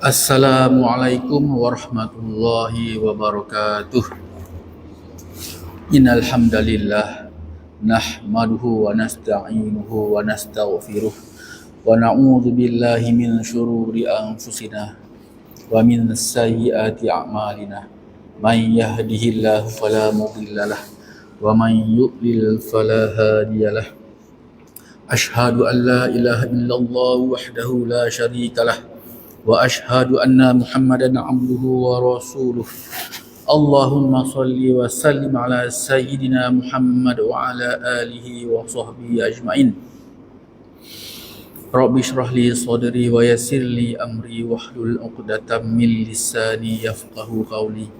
Assalamualaikum warahmatullahi wabarakatuh. Innal hamdalillah nahmaduhu wa nasta'inuhu wa nastaghfiruh wa na'udzu billahi min syururi anfusina wa min sayyiati a'malina. Man yahdihillahu fala mudhillalah wa man yudlil fala hadiyalah. Ashhadu an la ilaha illallah wahdahu la syarikalah wa ashhadu anna Muhammadan abduhu wa rasuluh. Allahumma salli wa sallim ala sayyidina Muhammad wa ala alihi wa sahbihi ajma'in. Rabbi shrah li sadri wa yassir li amri wahlul 'uqdatam min lisani yafqahu qawli.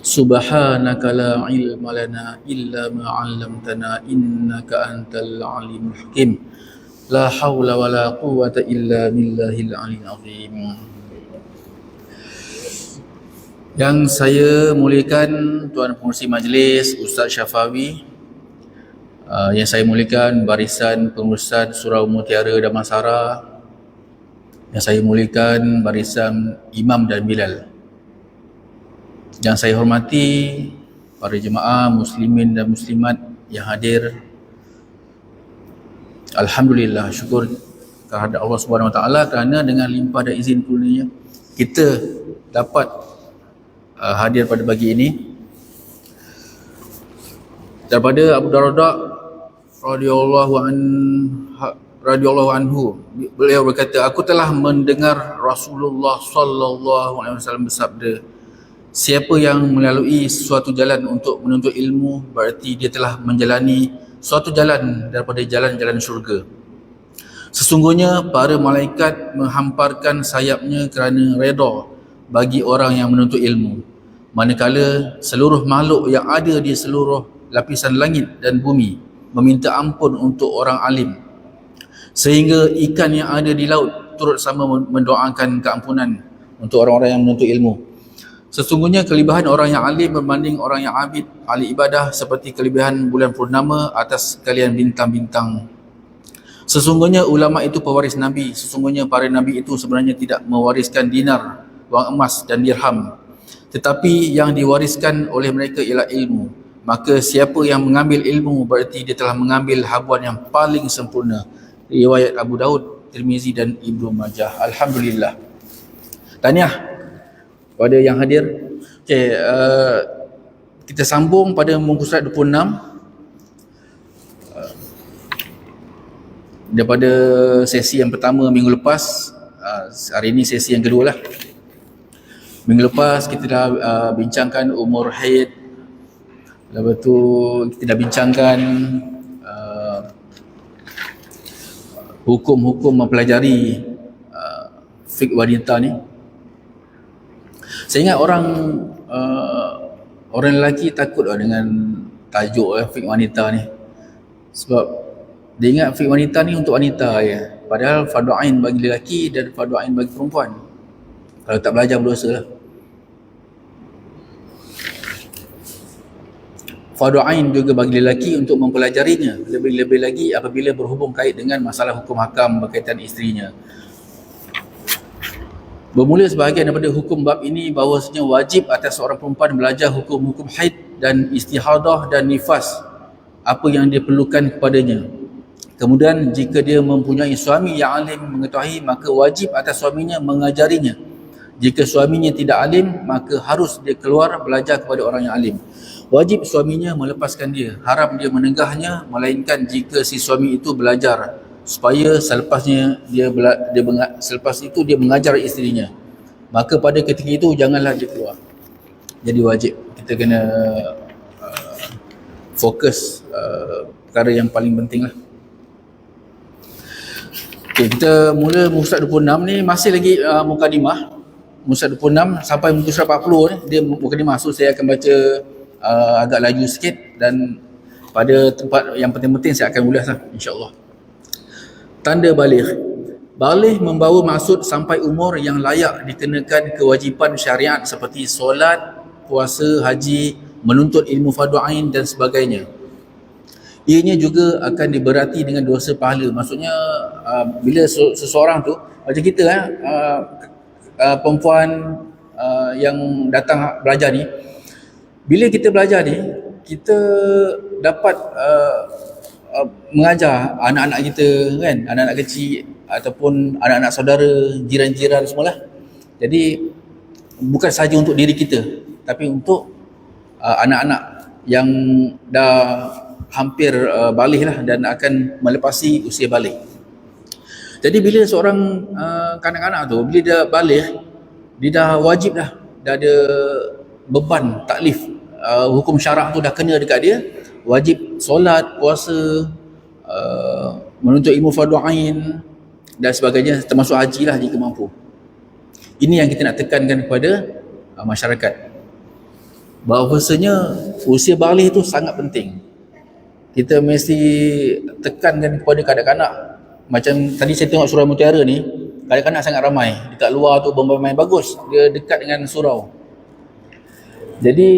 Subhanaka la ilma lana illa ma 'allamtana innaka antal alimul hakim. La haula wa la quwwata illa billahil aliyyil azim. Yang saya muliakan Tuan Pengerusi Majlis Ustaz Syafawi, yang saya muliakan barisan pengurusan Surau Mutiara Damansara, yang saya muliakan barisan Imam dan Bilal, yang saya hormati para jemaah muslimin dan muslimat yang hadir. Alhamdulillah, syukur kehadrat Allah Subhanahu Wa Taala kerana dengan limpah dan izin kurnianya kita dapat hadir pada pagi ini. Daripada Abu Darda radhiyallahu anhu, beliau berkata, aku telah mendengar Rasulullah sallallahu alaihi wasallam bersabda, siapa yang melalui suatu jalan untuk menuntut ilmu berarti dia telah menjalani suatu jalan daripada jalan-jalan syurga. Sesungguhnya para malaikat menghamparkan sayapnya kerana redha bagi orang yang menuntut ilmu, manakala seluruh makhluk yang ada di seluruh lapisan langit dan bumi meminta ampun untuk orang alim, sehingga ikan yang ada di laut turut sama mendoakan keampunan untuk orang-orang yang menuntut ilmu. Sesungguhnya kelebihan orang yang alim berbanding orang yang abid ahli ibadah seperti kelebihan bulan purnama atas kalian bintang-bintang. Sesungguhnya ulama itu pewaris Nabi. Sesungguhnya para Nabi itu sebenarnya tidak mewariskan dinar, wang emas dan dirham, tetapi yang diwariskan oleh mereka ialah ilmu. Maka siapa yang mengambil ilmu berarti dia telah mengambil habuan yang paling sempurna. Riwayat Abu Daud, Tirmizi dan Ibnu Majah. Alhamdulillah. Tahniah pada yang hadir. Okey, kita sambung pada muka surat 26 daripada sesi yang pertama minggu lepas. Hari ini sesi yang kedua lah. Minggu lepas kita dah bincangkan umur haid, lepas tu kita dah bincangkan hukum-hukum mempelajari fiqh wanita ni. Saya ingat orang lelaki takut dengan tajuk fiqh wanita ni, sebab dia ingat fiqh wanita ni untuk wanita je, padahal fardu ain bagi lelaki dan fardu ain bagi perempuan. Kalau tak belajar berdosa lah. Fardu ain juga bagi lelaki untuk mempelajarinya, lebih-lebih lagi apabila berhubung kait dengan masalah hukum hakam berkaitan isterinya. Bermula sebahagian daripada hukum bab ini bahawasanya wajib atas seorang perempuan belajar hukum-hukum haid dan istihadah dan nifas, apa yang dia perlukan kepadanya. Kemudian jika dia mempunyai suami yang alim mengetahui, maka wajib atas suaminya mengajarinya. Jika suaminya tidak alim, maka harus dia keluar belajar kepada orang yang alim. Wajib suaminya melepaskan dia, haram dia menegahnya, melainkan jika si suami itu belajar, supaya selepasnya selepas itu dia mengajar isterinya, maka pada ketika itu janganlah dia keluar. Jadi wajib kita kena fokus perkara yang paling penting lah. Okay, kita mula muka surat 26 ni, masih lagi mukadimah. Muka surat 26 sampai muka surat 40 ni dia mukadimah, so saya akan baca agak laju sikit, dan pada tempat yang penting-penting saya akan ulas lah, insyaAllah. Tanda baligh. Baligh membawa maksud sampai umur yang layak dikenakan kewajipan syariat seperti solat, puasa, haji, menuntut ilmu fardu ain dan sebagainya. Ianya juga akan diberati dengan dosa pahala. Maksudnya bila seseorang tu macam kita perempuan yang datang belajar ni, bila kita belajar ni, kita dapat mengajar anak-anak kita kan, anak-anak kecil ataupun anak-anak saudara, jiran-jiran semualah. Jadi bukan sahaja untuk diri kita, tapi untuk anak-anak yang dah hampir baligh lah dan akan melepasi usia baligh. Jadi bila seorang kanak-kanak tu, bila dia baligh, dia dah wajib dah ada beban taklif. Hukum syarak tu dah kena dekat dia, wajib solat, puasa, menuntut ilmu fardu ain dan sebagainya, termasuk haji lah jika mampu. Ini yang kita nak tekankan kepada masyarakat, bahawasanya usia baligh tu sangat penting. Kita mesti tekankan kepada kanak-kanak. Macam tadi saya tengok Surau Mutiara ni, kanak-kanak sangat ramai. Dekat luar tu bermain bagus, dia dekat dengan surau. Jadi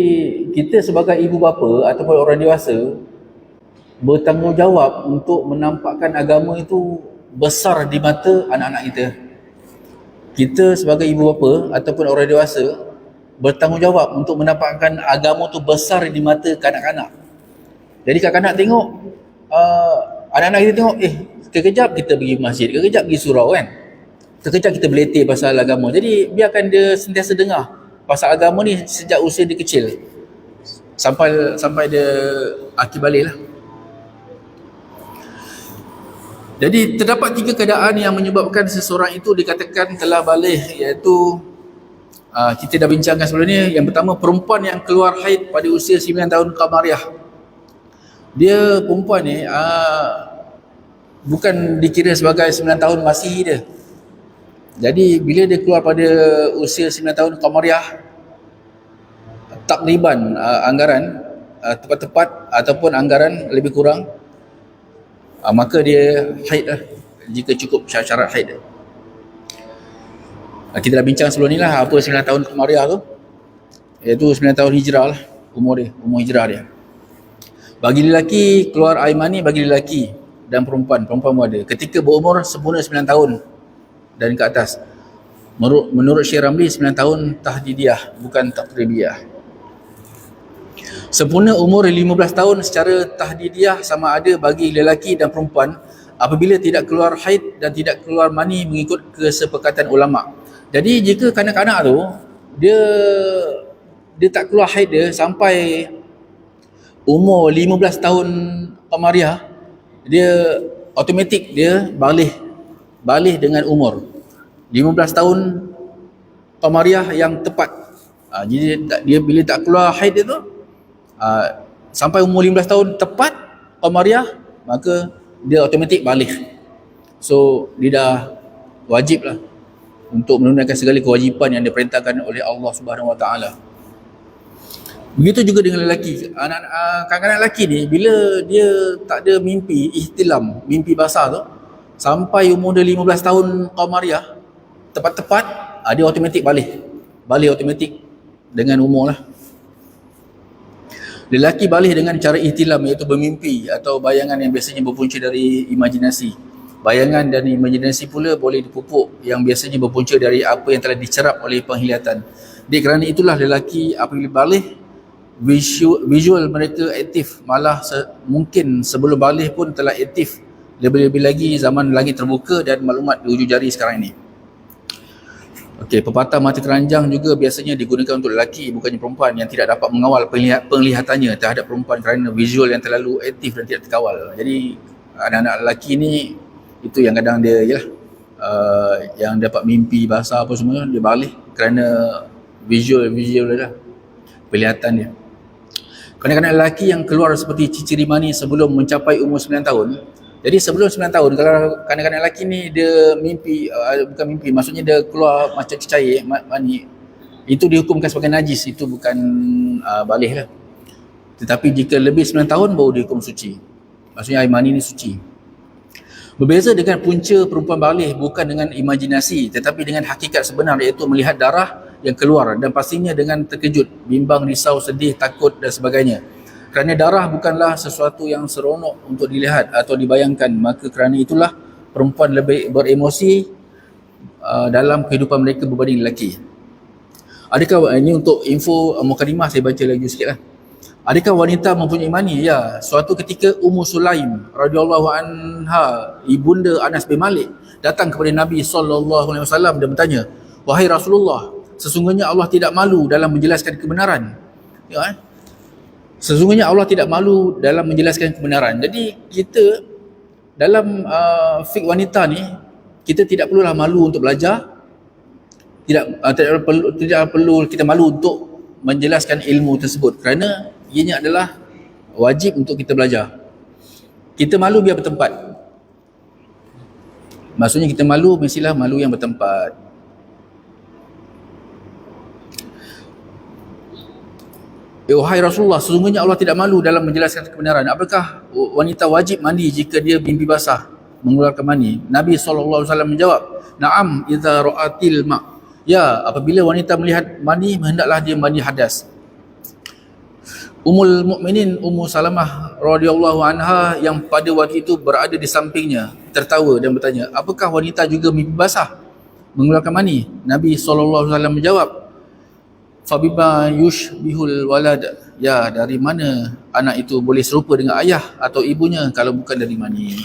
kita sebagai ibu bapa ataupun orang dewasa bertanggungjawab untuk menampakkan agama itu besar di mata anak-anak kita. Kita sebagai ibu bapa ataupun orang dewasa bertanggungjawab untuk menampakkan agama itu besar di mata kanak-kanak. Jadi kanak-kanak tengok, anak-anak kita tengok, sekejap kita pergi masjid, sekejap pergi surau kan, sekejap kita beletih pasal agama. Jadi biarkan dia sentiasa dengar pasal agama ni sejak usia dia kecil sampai dia akil balik lah. Jadi terdapat 3 keadaan yang menyebabkan seseorang itu dikatakan telah baligh, iaitu kita dah bincangkan sebelum ni. Yang pertama, perempuan yang keluar haid pada usia 9 tahun Qamariah. Dia perempuan ni bukan dikira sebagai 9 tahun Masihi dia. Jadi bila dia keluar pada usia 9 tahun Qamariah, takriban anggaran tepat-tepat ataupun anggaran lebih kurang, maka dia haid lah, jika cukup syarat haid. Kita dah bincang sebelum ni lah apa 9 tahun Qamariah tu, iaitu 9 tahun hijrah lah, umur hijrah dia. Bagi lelaki keluar air mani, bagi lelaki dan perempuan pun ada ketika berumur sempurna 9 tahun dan ke atas. Menurut Syekh Ramli, 9 tahun tahdidiyah, bukan takribiyah. Sempurna umur 15 tahun secara tahdidiyah sama ada bagi lelaki dan perempuan apabila tidak keluar haid dan tidak keluar mani mengikut kesepakatan ulama. Jadi jika kanak-kanak tu dia tak keluar haid dia sampai umur 15 tahun Qamariah, dia automatik dia baligh dengan umur 15 tahun Qamariah yang tepat. Jadi dia bila tak keluar haid dia tu sampai umur 15 tahun tepat Qamariah, maka dia automatik baligh. So dia dah wajib lah untuk menunaikan segala kewajipan yang diperintahkan oleh Allah Subhanahu Wa Taala. Begitu juga dengan lelaki. Kanak-kanak lelaki ni bila dia tak ada mimpi ihtilam, mimpi basah tu, sampai umur dia 15 tahun Qamariah tepat-tepat, dia automatik baligh automatik dengan umur lah. Lelaki baligh dengan cara ihtilam, iaitu bermimpi atau bayangan yang biasanya berpunca dari imajinasi. Bayangan dan imajinasi pula boleh dipupuk yang biasanya berpunca dari apa yang telah dicerap oleh penglihatan. Kerana itulah lelaki apabila baligh, visual mereka aktif, malah mungkin sebelum baligh pun telah aktif. Lebih-lebih lagi zaman lagi terbuka dan maklumat di hujung jari sekarang ini. Okey, pepatah mata keranjang juga biasanya digunakan untuk lelaki, bukannya perempuan yang tidak dapat mengawal penglihatannya terhadap perempuan kerana visual yang terlalu aktif dan tidak terkawal. Jadi anak-anak lelaki ni itu yang kadang dia yang dapat mimpi basah apa semua, dia baligh kerana visual dia lah, penglihatan dia. Kanak-kanak lelaki yang keluar seperti ciciri mani sebelum mencapai umur 9 tahun. Jadi sebelum 9 tahun, kalau kanak-kanak lelaki ni dia mimpi, bukan mimpi, maksudnya dia keluar macam cecair mani, itu dihukumkan sebagai najis, itu bukan baligh lah. Tetapi jika lebih 9 tahun baru dihukum suci. Maksudnya air mani ni suci. Berbeza dengan punca perempuan baligh bukan dengan imajinasi, tetapi dengan hakikat sebenar, iaitu melihat darah yang keluar dan pastinya dengan terkejut, bimbang, risau, sedih, takut dan sebagainya. Kerana darah bukanlah sesuatu yang seronok untuk dilihat atau dibayangkan, maka kerana itulah perempuan lebih beremosi dalam kehidupan mereka berbanding lelaki. Adakah ini untuk info mukadimah, saya baca lagi sikit lah. Adakah wanita mempunyai mani? Ya, suatu ketika Ummu Sulaim radhiyallahu anha, ibunda Anas bin Malik, datang kepada Nabi SAW dan bertanya, "Wahai Rasulullah, sesungguhnya Allah tidak malu dalam menjelaskan kebenaran." Ya, sesungguhnya Allah tidak malu dalam menjelaskan kebenaran. Jadi kita dalam fiqh wanita ni, kita tidak perlulah malu untuk belajar. Tidak perlu kita malu untuk menjelaskan ilmu tersebut, kerana ianya adalah wajib untuk kita belajar. Kita malu biar bertempat. Maksudnya kita malu, mestilah malu yang bertempat. Wahai Rasulullah, sesungguhnya Allah tidak malu dalam menjelaskan kebenaran. Apakah wanita wajib mandi jika dia mimpi basah mengeluarkan mani? Nabi SAW menjawab, "Na'am idza ra'atil ma'." Ya, apabila wanita melihat mani, hendaklah dia mandi hadas. Ummul Mukminin Ummu Salamah radhiyallahu anha yang pada waktu itu berada di sampingnya tertawa dan bertanya, "Apakah wanita juga mimpi basah mengeluarkan mani?" Nabi SAW menjawab, "Fabima yushbihul walad." Ya, dari mana anak itu boleh serupa dengan ayah atau ibunya kalau bukan dari mani.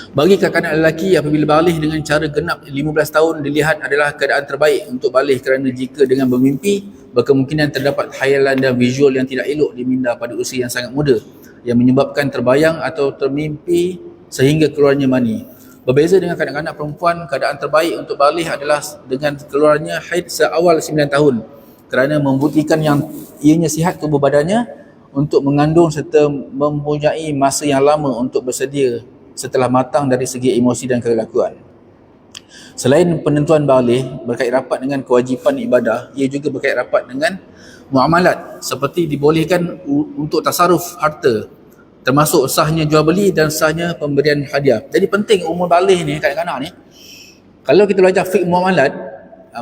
Bagi kanak-kanak lelaki, apabila balik dengan cara genap 15 tahun, dilihat adalah keadaan terbaik untuk balik, kerana jika dengan bermimpi, berkemungkinan terdapat khayalan dan visual yang tidak elok di minda pada usia yang sangat muda, yang menyebabkan terbayang atau termimpi sehingga keluarnya mani. Berbeza dengan kanak-kanak perempuan, keadaan terbaik untuk balik adalah dengan keluarnya haid seawal 9 tahun, kerana membuktikan yang ianya sihat tubuh badannya untuk mengandung serta mempunyai masa yang lama untuk bersedia setelah matang dari segi emosi dan kelakuan. Selain penentuan balik berkait rapat dengan kewajipan ibadah, ia juga berkait rapat dengan muamalat, seperti dibolehkan untuk tasarruf harta, termasuk sahnya jual beli dan sahnya pemberian hadiah. Jadi penting umur balik ni, kanak-kanak ni, kalau kita belajar fiqh muamalat,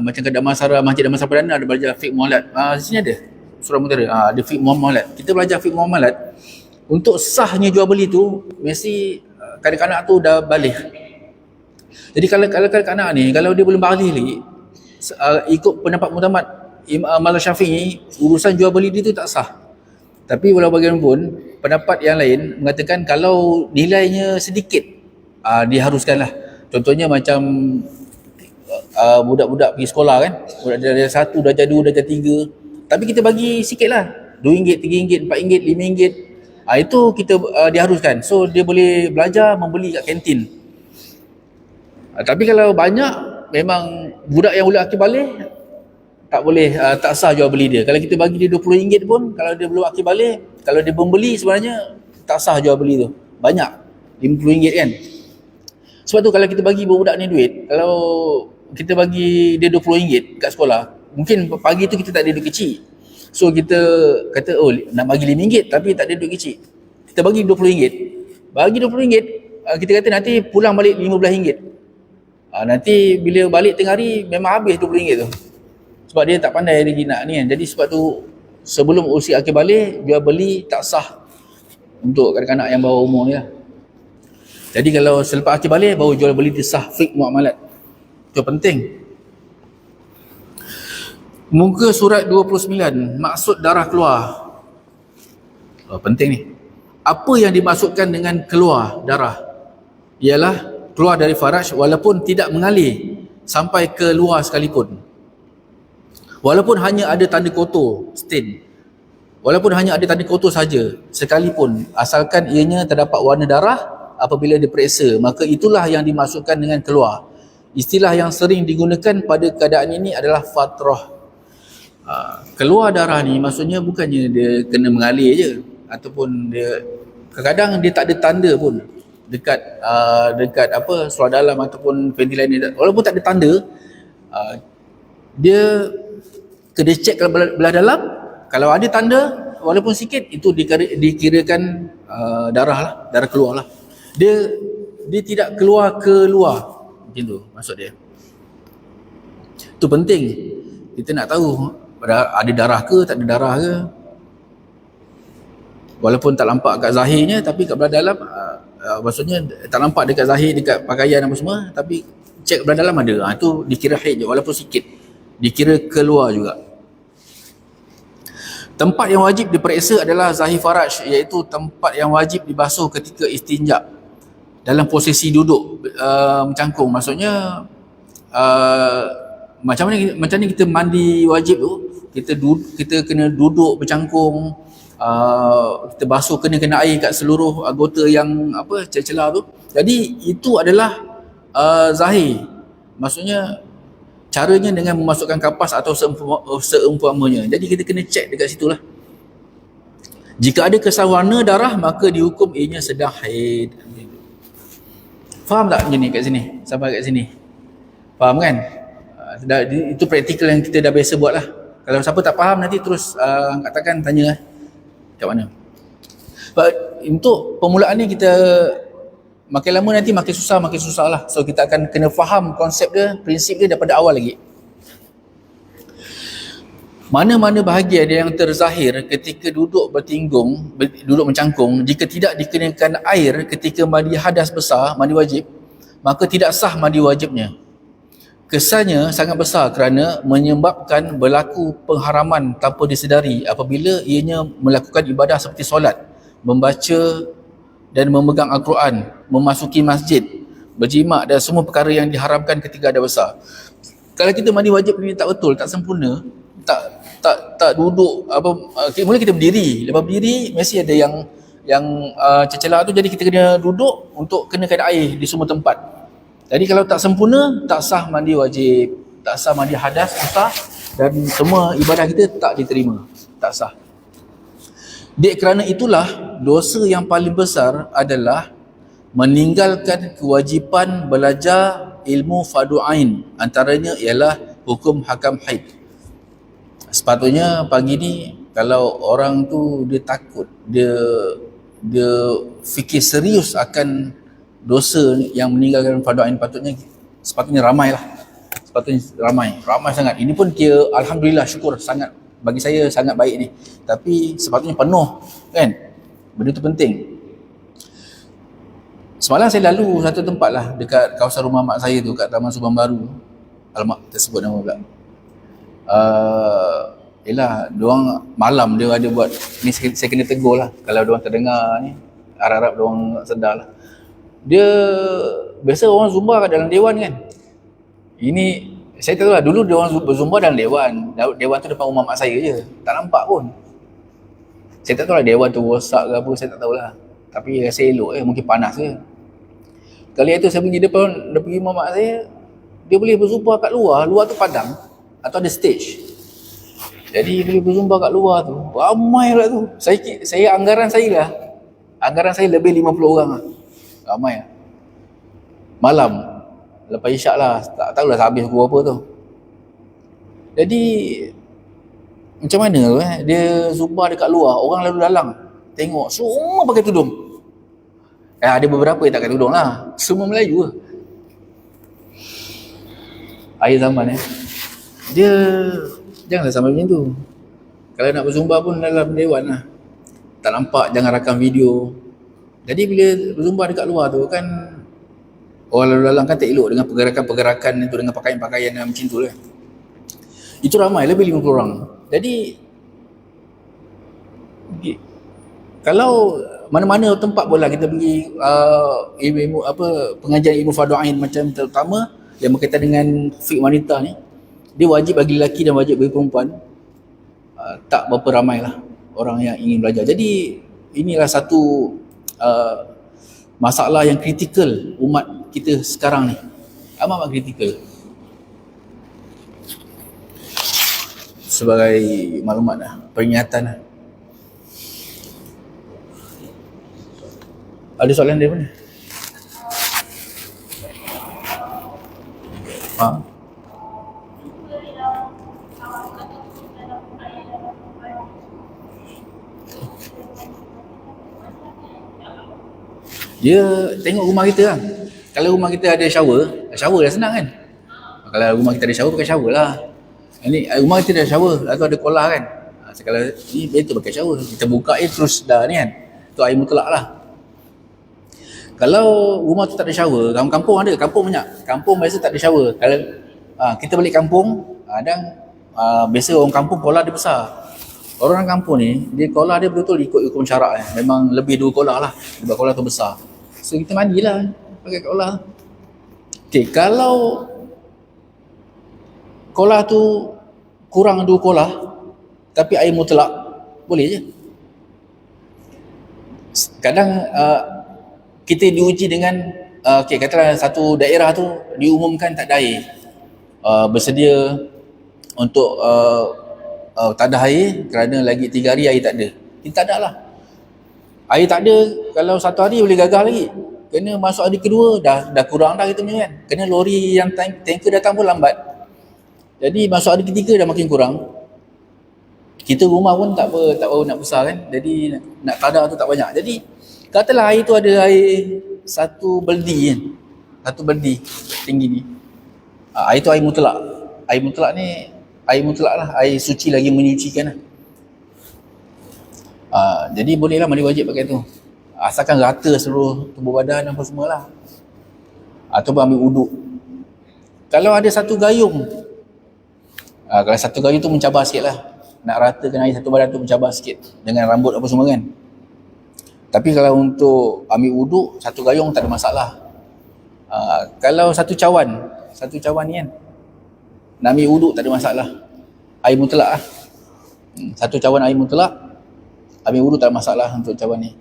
macam kat Damansara, Masjid Damansara Perdana ada belajar fiqh muamalat. Di sini ada surah Mutara, ada fiqh muamalat. Kita belajar fiqh muamalat, untuk sahnya jual beli tu mesti kanak-kanak tu dah balik. Jadi kalau kanak-kanak ni, kalau dia belum balik lagi, ikut pendapat muktamad Mazhab Syafi'i, urusan jual beli dia tu tak sah. Tapi walau bagaimanapun, pendapat yang lain mengatakan kalau nilainya sedikit, diharuskanlah. Contohnya macam budak-budak pergi sekolah kan, budak darjah 1, darjah 2, darjah 3, tapi kita bagi sikit lah, RM2, RM3, RM4, RM5, itu kita diharuskan. So dia boleh belajar membeli kat kantin. Tapi kalau banyak, memang budak yang boleh akil balik tak boleh, tak sah jual beli dia. Kalau kita bagi dia RM20 pun, kalau dia belum akil balik, kalau dia membeli sebenarnya tak sah jual beli tu. Banyak, RM50 kan. Sebab tu kalau kita bagi budak ni duit, kalau kita bagi dia RM20 kat sekolah, mungkin pagi tu kita tak ada duit kecil. So kita kata, oh nak bagi RM5 tapi tak ada duit kecil, kita bagi RM20. Bagi RM20, kita kata nanti pulang balik RM15. Nanti bila balik tengah hari memang habis RM20 tu. Sebab dia tak pandai lagi nak ni kan. Jadi sebab tu sebelum usia akil balik, jual beli tak sah untuk kanak-kanak yang bawah umur ni lah. Jadi kalau selepas akil balik baru jual beli dia sah, fiqh muamalat. Itu penting. Muka surat 29, maksud darah keluar. Penting ni. Apa yang dimaksudkan dengan keluar darah? Ialah keluar dari faraj walaupun tidak mengalir sampai ke luar sekalipun. Walaupun hanya ada tanda kotor, stain. Walaupun hanya ada tanda kotor saja sekalipun, asalkan ianya terdapat warna darah apabila diperiksa, maka itulah yang dimaksudkan dengan keluar. Istilah yang sering digunakan pada keadaan ini adalah fatrah. Keluar darah ni maksudnya bukannya dia kena mengalir je, ataupun dia kadang-kadang dia tak ada tanda pun dekat seluar dalam ataupun panty liner. Walaupun tak ada tanda, dia kena check kalau belah dalam. Kalau ada tanda walaupun sikit, itu dikirakan darah lah, darah keluar lah. Dia tidak keluar ke luar, macam tu maksud dia. Itu penting kita nak tahu ada darah ke tak ada darah ke. Walaupun tak nampak kat zahirnya, tapi kat belah dalam maksudnya tak nampak dekat zahir, dekat pakaian apa semua, tapi cek belah dalam ada. Itu dikira haid je, walaupun sikit. Dikira keluar juga. Tempat yang wajib diperiksa adalah zahir faraj, iaitu tempat yang wajib dibasuh ketika istinja dalam posisi duduk mencangkung. Maksudnya macam ni kita mandi wajib tu, kita kena duduk bercangkung, kita basuh kena air kat seluruh anggota yang celah-celah tu. Jadi itu adalah zahir. Maksudnya caranya dengan memasukkan kapas atau seumpamanya. Jadi kita kena cek dekat situ lah. Jika ada kesan warna darah, maka dihukum ianya sedang haid. Faham tak macam ni kat sini? Sampai kat sini faham kan? Itu praktikal yang kita dah biasa buat lah. Kalau siapa tak faham nanti terus katakan tanya lah kat mana. Untuk permulaan ni kita makin lama nanti makin susah lah. So kita akan kena faham konsep dia, prinsip dia daripada awal lagi. Mana-mana bahagian dia yang terzahir ketika duduk bertinggung, duduk mencangkung, jika tidak dikenakan air ketika mandi hadas besar, mandi wajib, maka tidak sah mandi wajibnya. Kesannya sangat besar kerana menyebabkan berlaku pengharaman tanpa disedari apabila ianya melakukan ibadah seperti solat, membaca dan memegang Al-Quran, memasuki masjid, berjimat dan semua perkara yang diharamkan ketika ada besar. Kalau kita mandi wajib ni tak betul, tak sempurna, tak duduk mula kita berdiri, lepas berdiri mesti ada yang cecelah tu, jadi kita kena duduk untuk kenakan air di semua tempat. Jadi kalau tak sempurna, tak sah mandi wajib, tak sah mandi hadas besar, dan semua ibadah kita tak diterima, tak sah. Dek kerana itulah dosa yang paling besar adalah meninggalkan kewajipan belajar ilmu fardu ain, antaranya ialah hukum hakam haid. Sepatutnya pagi ni kalau orang tu dia takut, dia fikir serius akan dosa yang meninggalkan fardu ain, sepatutnya ramai lah. Sepatutnya ramai sangat. Ini pun kira alhamdulillah, syukur sangat, bagi saya sangat baik ni. Tapi sepatutnya penuh kan. Benda tu penting. Semalam saya lalu satu tempat lah dekat kawasan rumah mak saya tu, kat Taman Subang Baru. Alamak, tersebut nama pula. Yelah, diorang malam dia ada buat ni, saya kena tegur lah kalau diorang terdengar ni, harap-harap diorang sedar lah. Dia biasa orang zumba kat dalam dewan kan. Ini saya tahu lah, dulu diorang berzumba dalam dewan. Dewan tu depan rumah mak saya je, tak nampak pun. Saya tak tahu lah dewan tu rosak ke apa, saya tak tahulah. Tapi rasa elok mungkin panas ke. Kali itu saya pergi depan, dia pergi rumah mak saya, dia boleh berzumba kat luar tu padang atau ada stage. Jadi boleh berzumba kat luar tu, ramai lah tu. Saya anggaran saya lebih 50 orang lah. Ramai lah. Malam, lepas isyak lah, tak tahulah habis pukul apa tu. Jadi macam mana tu dia zumba dekat luar, orang lalu lalang tengok, semua pakai tudung. Ada beberapa yang tak pakai tudung lah, semua Melayu lah. Akhir zaman dia janganlah sampai macam tu. Kalau nak berzumba pun dalam dewan lah, tak nampak, jangan rakam video. Jadi bila berzumba dekat luar tu kan, orang lalu lalang kan tak elok dengan pergerakan-pergerakan itu, dengan pakaian-pakaian yang macam tu lah. Itu ramai, lebih 50 orang. Jadi kalau mana-mana tempat bola kita pergi ilmu pengajian ilmu fardu ain, macam terutama yang berkaitan dengan fiqh wanita ni, dia wajib bagi lelaki dan wajib bagi perempuan. Tak berapa ramai lah orang yang ingin belajar. Jadi inilah satu masalah yang kritikal umat kita sekarang ni, amat kritikal. Sebagai maklumat lah, peringatan lah. Ada soalan dia mana? Dia tengok rumah kita lah. Kalau rumah kita ada shower dah senang kan. Kalau rumah kita ada shower, pakai shower lah. Ini rumah kita ada shower atau ada kolah kan. Kalau ni betul pakai shower, kita buka terus dah ni kan. Tu air mutlak lah. Kalau rumah tu tak ada shower, kampung ada, kampung banyak. Kampung biasa tak ada shower. Kalau kita balik kampung, biasa orang kampung kolam dia besar. Orang kampung ni, dia kolam dia betul-betul ikut hukum syarak. Memang lebih 2 kolam lah, sebab kolam tu besar. So kita mandilah pakai kolam. Okay, kalau kolam tu kurang 2 kolam, tapi air mutlak, boleh je. Kadang kita diuji dengan katalah satu daerah tu diumumkan tak ada air, bersedia untuk tak ada air kerana lagi 3 hari air tak ada. Kita tak ada lah. Air tak ada, kalau 1 hari boleh gagal lagi. Kena masuk hari kedua dah kurang dah kita punya kan. Kena lori yang tanker datang pun lambat. Jadi masuk hari ketiga dah makin kurang. Kita rumah pun tak apa nak besar kan. Jadi nak tadah tu tak banyak. Jadi katalah air tu ada air 1 beldi kan. 1 beldi tinggi ni. Air tu air mutlak. Air mutlak ni air mutlak lah, air suci lagi menyucikan lah. Jadi bolehlah mandi wajib pakai tu. Asalkan rata seluruh tubuh badan apa semualah. Ataupun ambil uduk. Kalau ada 1 gayung, kalau 1 gayung tu mencabar sikit lah. Nak ratakan air 1 badan tu mencabar sikit dengan rambut apa semua kan. Tapi kalau untuk ambil uduk, 1 gayung tak ada masalah. Kalau 1 cawan ni kan, nak ambil uduk tak ada masalah. Air mutlak lah. 1 cawan air mutlak, ambil uduk tak ada masalah untuk cawan ni.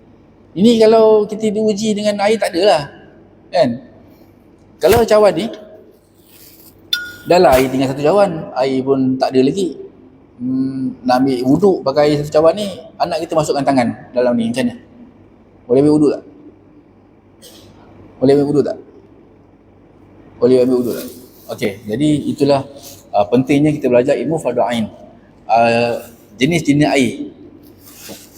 Ini kalau kita diuji dengan air tak ada lah. Kan? Kalau cawan ni, dah lah air tinggal 1 cawan, air pun tak ada lagi. Nak ambil uduk pakai air 1 cawan ni, anak kita masukkan tangan dalam ni, macam mana? Boleh ambil uduk tak? Boleh ambil uduk tak? Boleh ambil uduk tak? Okey, jadi itulah pentingnya kita belajar ilmu fardu ain. Jenis-jenis air.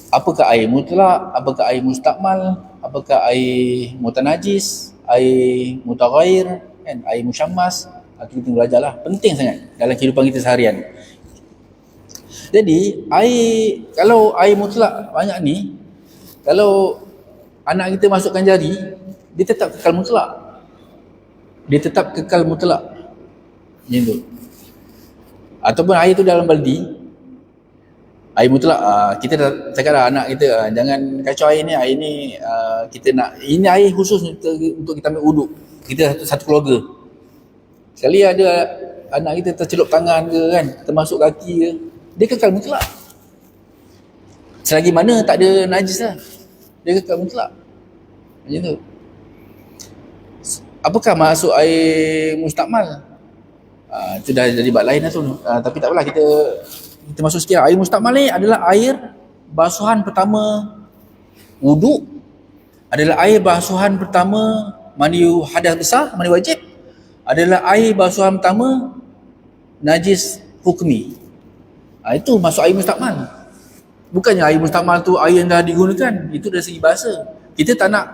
Apakah air mutlak, apakah air mustakmal, apakah air mutanajis, air mutaghair, kan, air musyammas. Kita belajarlah, penting sangat dalam kehidupan kita seharian. Jadi kalau air mutlak banyak ni, kalau anak kita masukkan jari, dia tetap kekal mutlak. Dia tetap kekal mutlak. Macam tu. Ataupun air tu dalam baldi, air mutlak, kita dah cakap dah anak kita, jangan kacau air ni kita nak, ini air khusus untuk kita ambil uduk. Kita satu keluarga. Sekali ada anak kita tercelup tangan ke kan, termasuk kaki ke, dia kekal mutlak. Selagi mana tak ada najis lah, dia kekal mutlak. Macam tu. Apakah maksud air mustakmal? Itu dah jadi bab lain lah tu. Tapi tak apalah, kita masuk sikit. Air mustakmal ni adalah air basuhan pertama wuduk, adalah air basuhan pertama mandi hadas besar, mandi wajib, adalah air basuhan pertama najis hukmi. Itu masuk air mustakmal. Bukannya air mustakmal tu air yang dah digunakan. Itu dari segi bahasa. Kita tak nak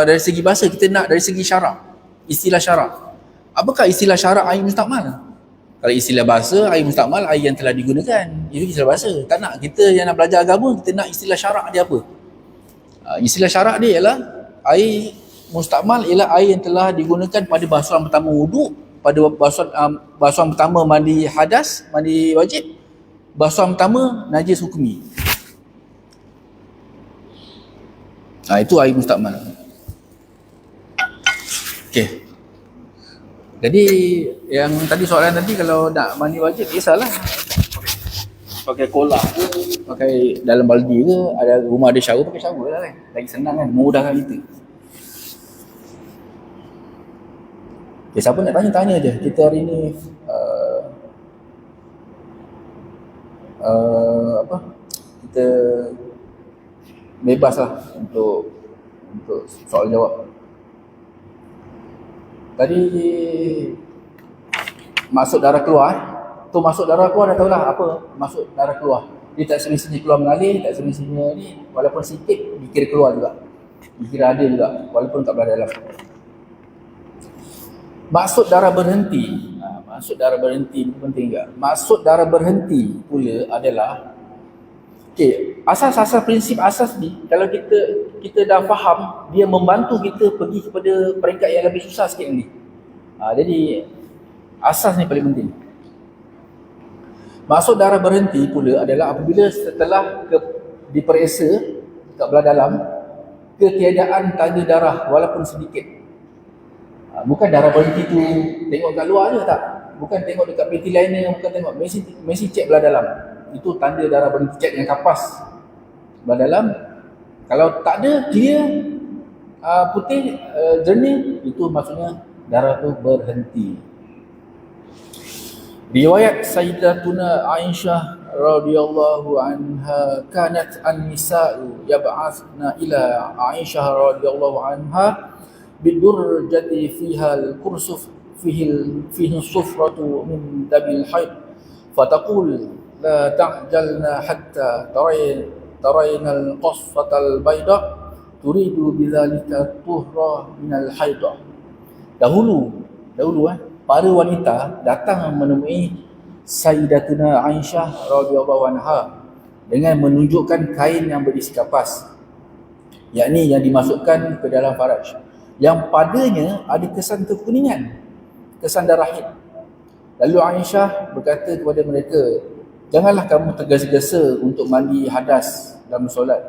dari segi bahasa, kita nak dari segi syarak, istilah syarak. Apakah istilah syarak air mustakmal? Kalau istilah bahasa, air mustakmal air yang telah digunakan. Itu istilah bahasa. Tak nak. Kita yang nak belajar agama, kita nak istilah syarak dia apa? Istilah syarak dia ialah air mustakmal ialah air yang telah digunakan pada basuhan pertama wuduk, pada basuhan pertama mandi hadas, mandi wajib, basuhan pertama najis hukmi. Itu air mustakmal. Okey. Jadi yang tadi soalan tadi, kalau nak mandi wajib, kisahlah pakai kolam ke, pakai dalam baldi ke, ada rumah ada shower, pakai shower lah kan. Lagi senang kan, memudahkan kita. Okay, siapa nak tanya je. Kita hari ni kita bebas lah untuk soal jawab. Tadi masuk darah keluar, tu masuk darah keluar dah tahulah apa masuk darah keluar. Dia tak semestinya keluar mengalir, tak semestinya ni, walaupun sikit dikira keluar juga, dikira ada juga walaupun tak berada dalam. Maksud darah berhenti, maksud darah berhenti ni penting juga. Maksud darah berhenti pula adalah, okey, asas-asas prinsip asas ni kalau kita dah faham, dia membantu kita pergi kepada peringkat yang lebih susah sikit ni. Jadi asas ni paling penting. Maksud darah berhenti pula adalah apabila setelah diperiksa kat belah dalam ketiadaan tanda darah walaupun sedikit. Bukan darah berhenti tu tengok kat luar je, tak. Bukan tengok dekat peti liner, bukan tengok, mesti cek belah dalam. Itu tanda darah berhenti, cek yang kapas belah dalam. Kalau tak ada, dia putih, jernih, itu maksudnya darah tu berhenti. Riwayat Sayyidatuna Aisyah radhiyallahu anha, kanat an-nisa'u yab'athna ila Aisyah radhiyallahu anha bidurjati fiha al-kursuf fihi sufratu min dabil haid fataqul la ta'jalna hatta tarayna al-qasfata al-bayda turidu bidzalika tuhra min al-haidah. Dahulu para wanita datang menemui Sayyidatuna Aisyah radhiyallahu anha dengan menunjukkan kain yang berisi kapas, yakni yang dimasukkan ke dalam faraj, yang padanya ada kesan kekuningan, kesan darah haid. Lalu Aisyah berkata kepada mereka, janganlah kamu tergesa-gesa untuk mandi hadas dalam solat,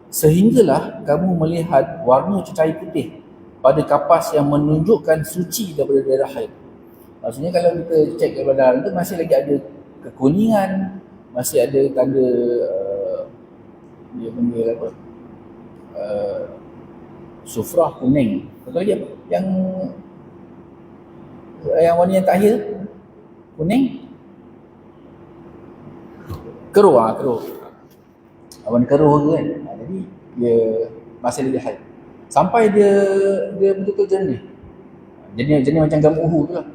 sehinggalah kamu melihat warna cecair putih pada kapas yang menunjukkan suci daripada darah haid. Maksudnya kalau kita cek ke dalam tu masih lagi ada kekuningan, masih ada tanda dia panggil apa? Sufrah kuning. Satu lagi apa? Yang warna yang terakhir kuning, keruh. Warna keruh tu kan. Jadi dia masih lagi haid. Sampai dia betul-betul jernih. Jenis macam gam uhu tu lah.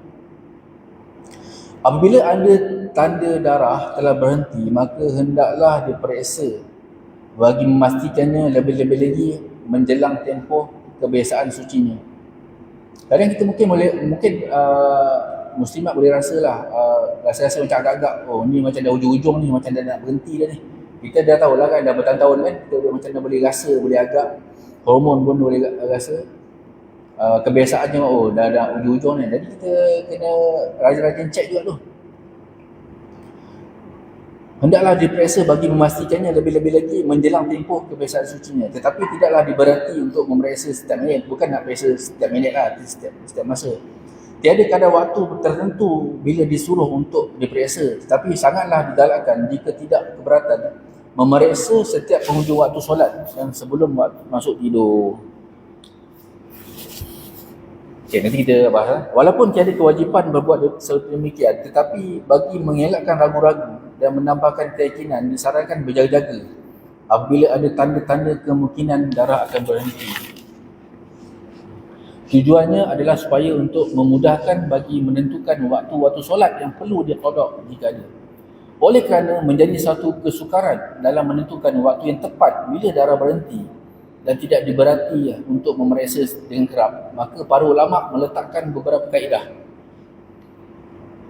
Apabila ada tanda darah telah berhenti, maka hendaklah diperiksa bagi memastikannya lebih-lebih lagi menjelang tempoh kebiasaan sucinya. Kadang kita mungkin muslimat boleh rasalah, rasa-rasa macam agak-agak, oh ni macam dah ujung-ujung ni, macam dah nak berhenti dah ni. Kita dah tahulah kan, dah bertahun-tahun kan, kita macam dah boleh rasa, boleh agak, hormon pun boleh rasa. Kebiasaannya dah ujung-ujung ni. Jadi kita kena rajin-rajin cek juga tu. Hendaklah diperiksa bagi memastikannya lebih-lebih lagi menjelang tempoh kebiasaan sucinya. Tetapi tidaklah diberati untuk memeriksa setiap minit. Bukan nak periksa setiap minit lah, setiap masa. Tiada kadar waktu tertentu bila disuruh untuk diperiksa. Tetapi sangatlah digalakkan jika tidak keberatan memeriksa setiap penghujung waktu solat dan sebelum masuk tidur. Okay, nanti kita bahas. Walaupun tiada kewajipan berbuat seperti demikian, tetapi bagi mengelakkan ragu-ragu dan menambahkan keyakinan, disarankan berjaga-jaga apabila ada tanda-tanda kemungkinan darah akan berhenti. Tujuannya adalah supaya untuk memudahkan bagi menentukan waktu-waktu solat yang perlu diqada jika ada. Oleh kerana menjadi satu kesukaran dalam menentukan waktu yang tepat bila darah berhenti dan tidak diberati untuk memeriksa dengan kerap, maka para ulama meletakkan beberapa kaedah.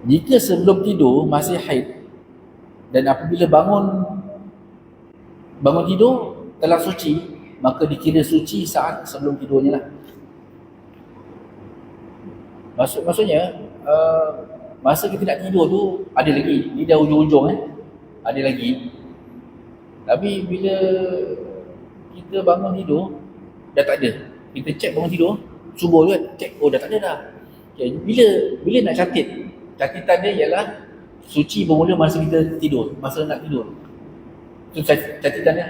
Jika sebelum tidur masih haid dan apabila bangun tidur telah suci, maka dikira suci saat sebelum tidurnya lah. Maksudnya masa kita nak tidur tu ada lagi, ni dah ujung-ujung ada lagi. Tapi bila kita bangun tidur dah tak ada, kita cek bangun tidur subuh tu kan, cek dah tak ada dah. Okay, bila nak catitan dia ialah suci bermula masa kita tidur, masa nak tidur. Itu catitan dia.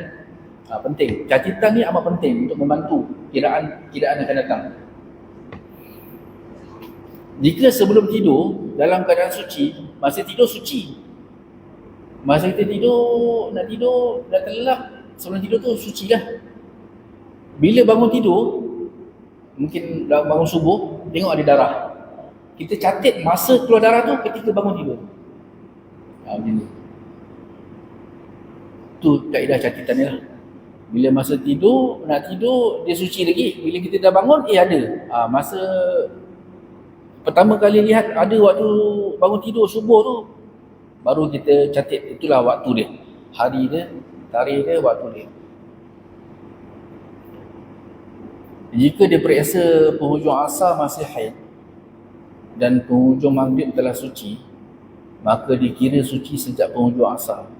Penting. Catitan ni amat penting untuk membantu kiraan akan datang. Jika sebelum tidur dalam keadaan suci, masa tidur suci. Masa kita nak tidur dah terlelap, sebelum tidur tu suci lah. Bila bangun tidur, mungkin dah bangun subuh, tengok ada darah, kita catat masa keluar darah tu ketika bangun tidur. Macam ni. Tu kaedah catatan dia lah. Bila masa tidur, nak tidur, dia suci lagi. Bila kita dah bangun, ada. Masa pertama kali lihat ada waktu bangun tidur subuh tu, baru kita catat, itulah waktu dia, hari dia, tarikh dia, waktu dia. Jika dia periksa penghujung asar masih haid dan penghujung maghrib telah suci, maka dikira suci sejak penghujung asar.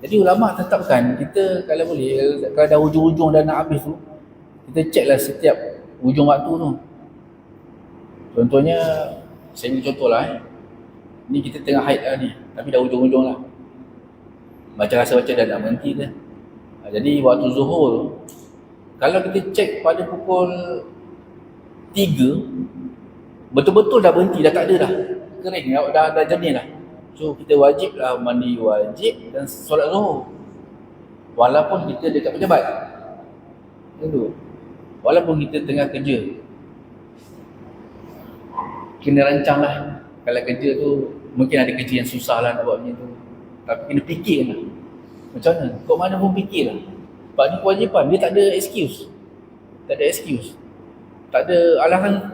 Jadi ulama tetapkan kita kalau boleh, kalau dah hujung-hujung dah nak habis tu, kita ceklah setiap hujung waktu tu. Contohnya, saya beri contoh lah ni kita tengah haid lah ni, tapi dah hujung-hujung lah. Baca dah nak berhenti dah. Jadi waktu zuhur tu, kalau kita cek pada pukul 3, betul-betul dah berhenti, dah tak ada dah. Kering, dah jernih dah. So kita wajib lah mandi wajib dan solat zuhur. Walaupun kita dekat pejabat. Itu. Walaupun kita tengah kerja. Kena rancang lah. Kalau kerja tu, mungkin ada kerja yang susah lah nak buat macam tu. Tapi kena fikir lah. Macam mana? Kok mana pun fikir lah. Sebab ni kewajipan, dia tak ada excuse. Tak ada excuse. Tak ada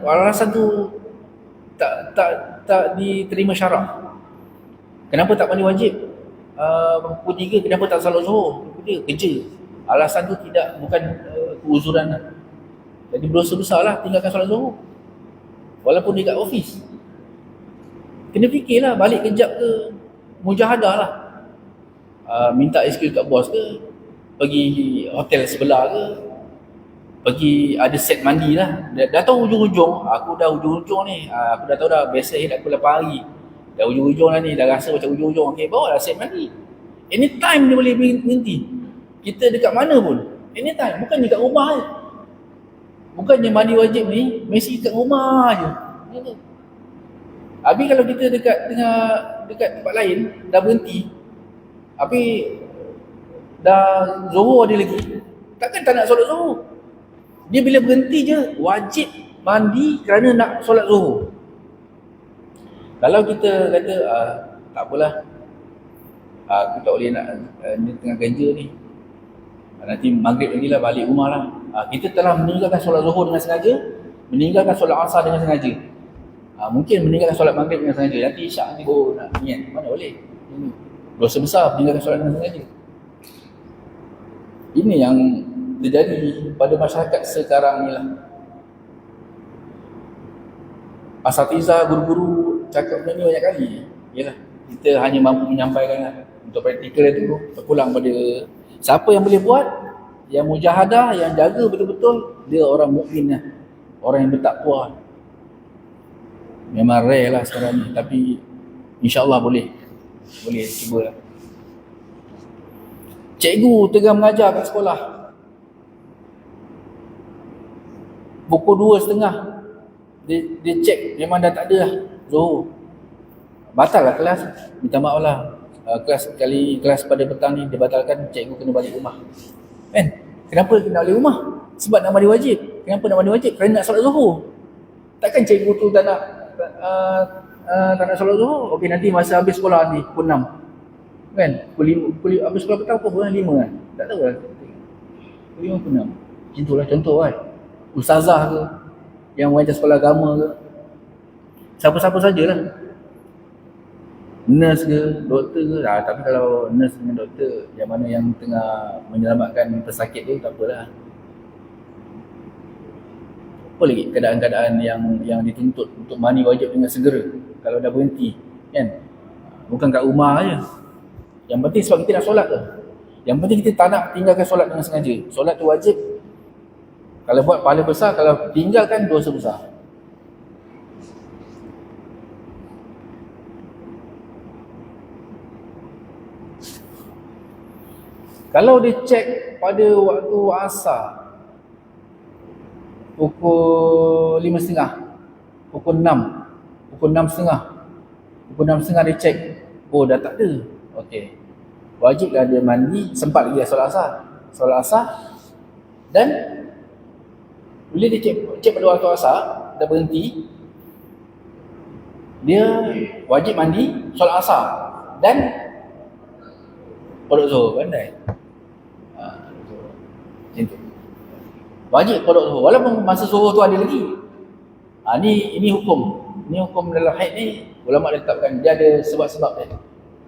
alasan tu tak diterima syarak. Kenapa tak mandi wajib? Pukul 3 kenapa tak salat zuhur? Dia kerja. Alasan tu bukan keuzuran lah. Jadi berdosa besar lah tinggalkan salat zuhur. Walaupun dia kat office. Kena fikirlah, balik kejap ke, mujahadah lah. Minta excuse kat bos ke, pergi hotel sebelah ke, pergi ada set mandi lah. Dah tahu hujung-hujung, aku dah hujung-hujung ni, aku dah tahu dah, biasa aku 8 hari. Dah hujung-hujung lah ni, dah rasa macam hujung-hujung. Okay, bawa lah set mandi. Anytime dia boleh berhenti. Kita dekat mana pun, anytime, bukannya kat rumah je. Bukannya mandi wajib ni, mesti kat rumah je. Habis kalau kita dekat tempat lain, dah berhenti, tapi dah zuhur ada lagi, takkan tak nak solat zuhur. Dia bila berhenti je, wajib mandi kerana nak solat zuhur. Kalau kita kata, tak apalah, aku tak boleh nak, ni tengah kerja ni, nanti maghrib lagi lah, balik rumah lah. Kita telah meninggalkan solat zuhur dengan sengaja, meninggalkan solat asar dengan sengaja. Mungkin meninggalkan solat maghrib dengan sengaja, nanti isyak nanti nak niat, mana boleh. Dosa besar meninggalkan solat dengan sengaja. Ini yang terjadi pada masyarakat sekarang ni lah. Asatizah, guru-guru cakap benda ni banyak kali. Yalah, kita hanya mampu menyampaikan lah. Untuk praktikal itu, terpulang pada siapa yang boleh buat, yang mujahadah, yang jaga betul-betul, dia orang mukmin lah, orang yang bertakwa. Memang rare lah sekarang ni, tapi insyaAllah boleh cuba lah. Cikgu tengah mengajar kat sekolah, pukul 2.30 dia cek memang dah tak ada lah zuhur, batal lah kelas, minta maaf lah. Kelas pada petang ni dia batalkan, cikgu kena balik rumah. Kan? Kenapa kena balik rumah? Sebab nak mandi wajib. Kenapa nak mandi wajib? Kerana nak solat zuhur. Takkan cikgu tu tak nak solat zuhur? Okey, nanti masa habis sekolah ni pukul 6. Kan? Pukul habis sekolah petang pukul 5 kan? Tak tahu lah. Pukul 5 pukul 6. Macam itulah contoh kan. Ustazah ke, yang mengajar sekolah agama ke, siapa-siapa sajalah. Nurse ke, doktor ke, tapi kalau nurse dengan doktor yang mana yang tengah menyelamatkan pesakit tu, tak apalah. Apa lagi keadaan-keadaan yang dituntut untuk mandi wajib dengan segera kalau dah berhenti, kan? Bukan kat rumah aja. Yang penting sebab kita nak solat ke. Yang penting kita tak nak tinggalkan solat dengan sengaja. Solat tu wajib. Kalau buat pahala besar, kalau tinggalkan dosa besar. Kalau dia cek pada waktu asar pukul 5.30, pukul 6, pukul 6.30 dia cek, oh dah tak ada. Okey, wajiblah dia mandi, sempat lagi solat asar, dan bila dia cek pada waktu asar dah berhenti, dia wajib mandi, solat asar dan qada zuhur. Pandai. Macam tu. Wajib qada zuhur walaupun masa zuhur tu ada lagi. Ini hukum. Ini hukum dalam haid ni, ulama letakkan dia ada sebab-sebab dia.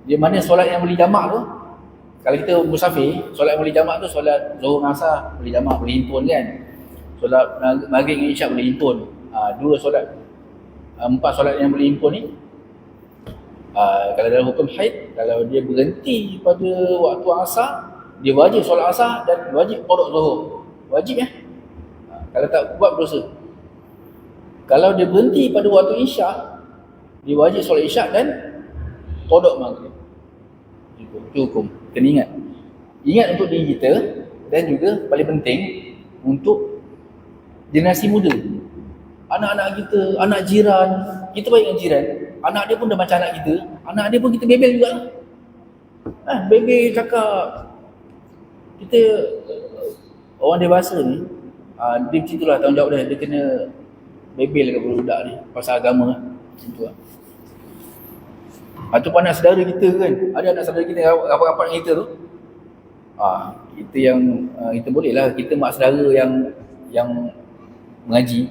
Dia mana solat yang boleh jamak tu, kalau kita musafir, solat boleh jamak tu solat Zuhur dengan Asar boleh jamak, boleh himpun kan. Solat Maghrib dengan Isyak boleh himpun. Dua solat, empat solat yang boleh himpun ni. Kalau dalam hukum haid, kalau dia berhenti pada waktu Asar, dia wajib solat Asar dan wajib qada Zuhur. Wajib ya. Kalau tak buat berdosa. Kalau dia berhenti pada waktu Isyak, dia wajib solat Isyak dan qada Maghrib. Itu hukum. Kena ingat. Ingat untuk diri kita dan juga paling penting untuk generasi muda. Anak-anak kita, anak jiran, kita baik dengan jiran. Anak dia pun dah macam anak kita. Anak dia pun kita bebel juga. Bebel cakap. Kita orang dewasa ni, dia macam itulah tanggungjawab dia. Dia kena bebel ke budak ni pasal agama. Macam tu lah. Ataupun anak saudara kita kan, ada anak saudara kita rapat-rapat dengan kita tu, kita yang kita boleh lah, kita mak saudara yang mengaji,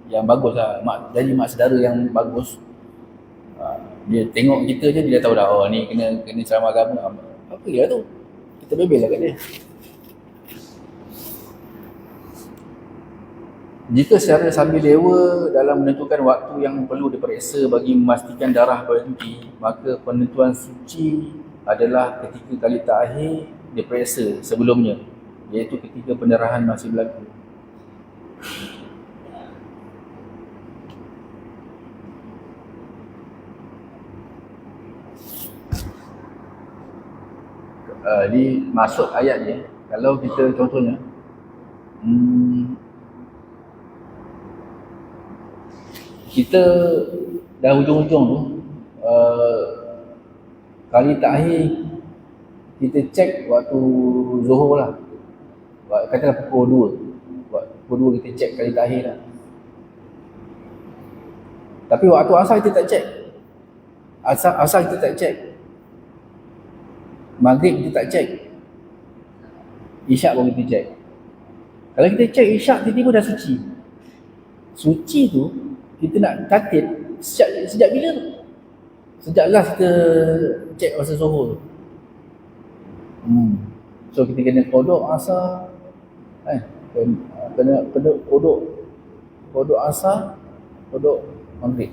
yang bagus lah, jadi mak saudara yang bagus. Dia tengok kita je, dia dah tahu dah, oh ni kena ceramah agama. Apa dia tu, kita bebel lah kat dia. Jika secara sambil dewa dalam menentukan waktu yang perlu diperiksa bagi memastikan darah berhenti, maka penentuan suci adalah ketika kali terakhir diperiksa sebelumnya, iaitu ketika pendarahan masih berlaku. Di maksud ayat ni, kalau kita contohnya kita dah hujung-hujung tu, kali terakhir kita cek waktu Zuhur lah, katalah pukul 2. Pukul 2 kita cek kali terakhir lah. Tapi waktu Asar kita tak cek. Asar kita tak cek. Maghrib kita tak cek. Isyak baru kita cek. Kalau kita cek Isyak, tiba-tiba dah suci. Suci tu kita nak tatid sejak bila tu? Sejak last kita cek masa Zuhur. So kita kena qada Asar, kena qada Asar, qada Maghrib.